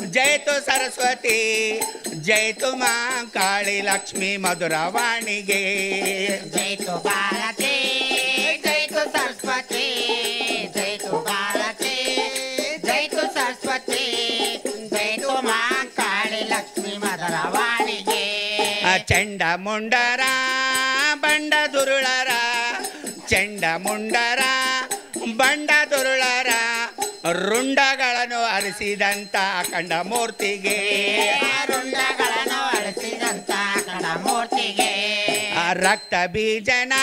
जय तो सरस्वती, जय तो माँ काली लक्ष्मी मधुरवाणी गे.
जय तो भारती, जय तो सरस्वती, जय तो भारती, जय तो सरस्वती, जय तो माँ काली लक्ष्मी मधुरवाणी गे.
चंड मुंडर बंड दुरुळर, ಚಂಡ ಮುಂಡರ ಬಂಡ ದುರುಳರ ರುಂಡಗಳನ್ನು ಅರಸಿದಂಥ ಕಂಡ ಮೂರ್ತಿಗೆ,
ರುಂಡಗಳನ್ನು ಅರಸಿದಂಥ ಕಂಡ ಮೂರ್ತಿಗೆ.
ರಕ್ತ ಬೀಜನ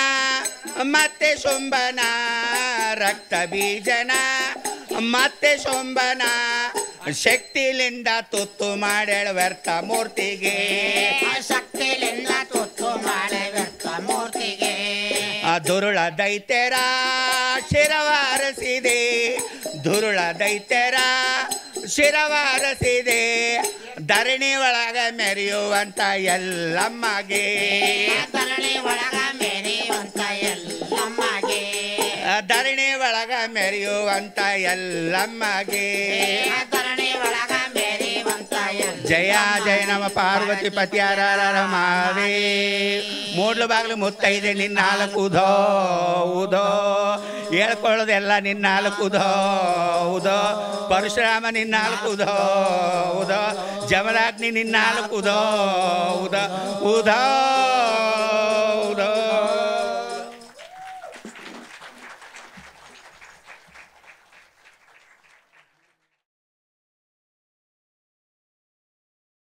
ಮತ್ತೆ ಶುಂಭನ, ರಕ್ತ ಬೀಜನ ಮತ್ತೆ ಶುಂಭನ ಶಕ್ತಿಲಿಂದ ತುತ್ತು ಮಾಡ್ಯಾಳ ವ್ಯರ್ಥ ಮೂರ್ತಿಗೆ,
ಶಕ್ತಿಲಿಂದ ತುತ್ತು ಮಾಡ್ಯಾಳ ವ್ಯರ್ಥ ಮೂರ್ತಿಗೆ.
ದುರುಳ ದೈತ್ಯರ ಶಿರವಾರಸಿದೆ, ದುರುಳ ದೈತ್ಯರ ಶಿರವಾರಸಿದೆ ಧರಣಿ ಒಳಗ ಮೆರೆಯುವಂತ ಎಲ್ಲಮ್ಮಗೆ,
ಧರಣಿ ಒಳಗ ಮೆರೆಯುವಂತ ಎಲ್ಲಮ್ಮಗೆ,
ಧರಣಿ ಒಳಗ ಮೆರೆಯುವಂತ ಎಲ್ಲಮ್ಮಗೆ.
ಧರಣಿ ಒಳಗ ಮೆರೆಯುವಂತ
ಜಯ ಜಯ ನಮ ಪಾರ್ವತಿ ಪತಿ ಹರ ಮಹಾದೇವ್. ಮೂಡ್ಲು ಬಾಗಿಲು ಮುತ್ತೈದೆ ನಿನ್ನಾಲ್ಕು ಉದೋ ಉದೋ, ಹೇಳ್ಕೊಳ್ಳೋದೆಲ್ಲ ನಿನ್ನಾಲ್ಕು ಉದೋ ಉದೋ. ಪರಶುರಾಮ ನಿನ್ನಾಲ್ಕು ಉದೋ ಉದೋ, ಜಮದಾಗ್ನಿ ನಿನ್ನಾಲ್ಕು ಉದೋ ಉದೋ ಉದೋ.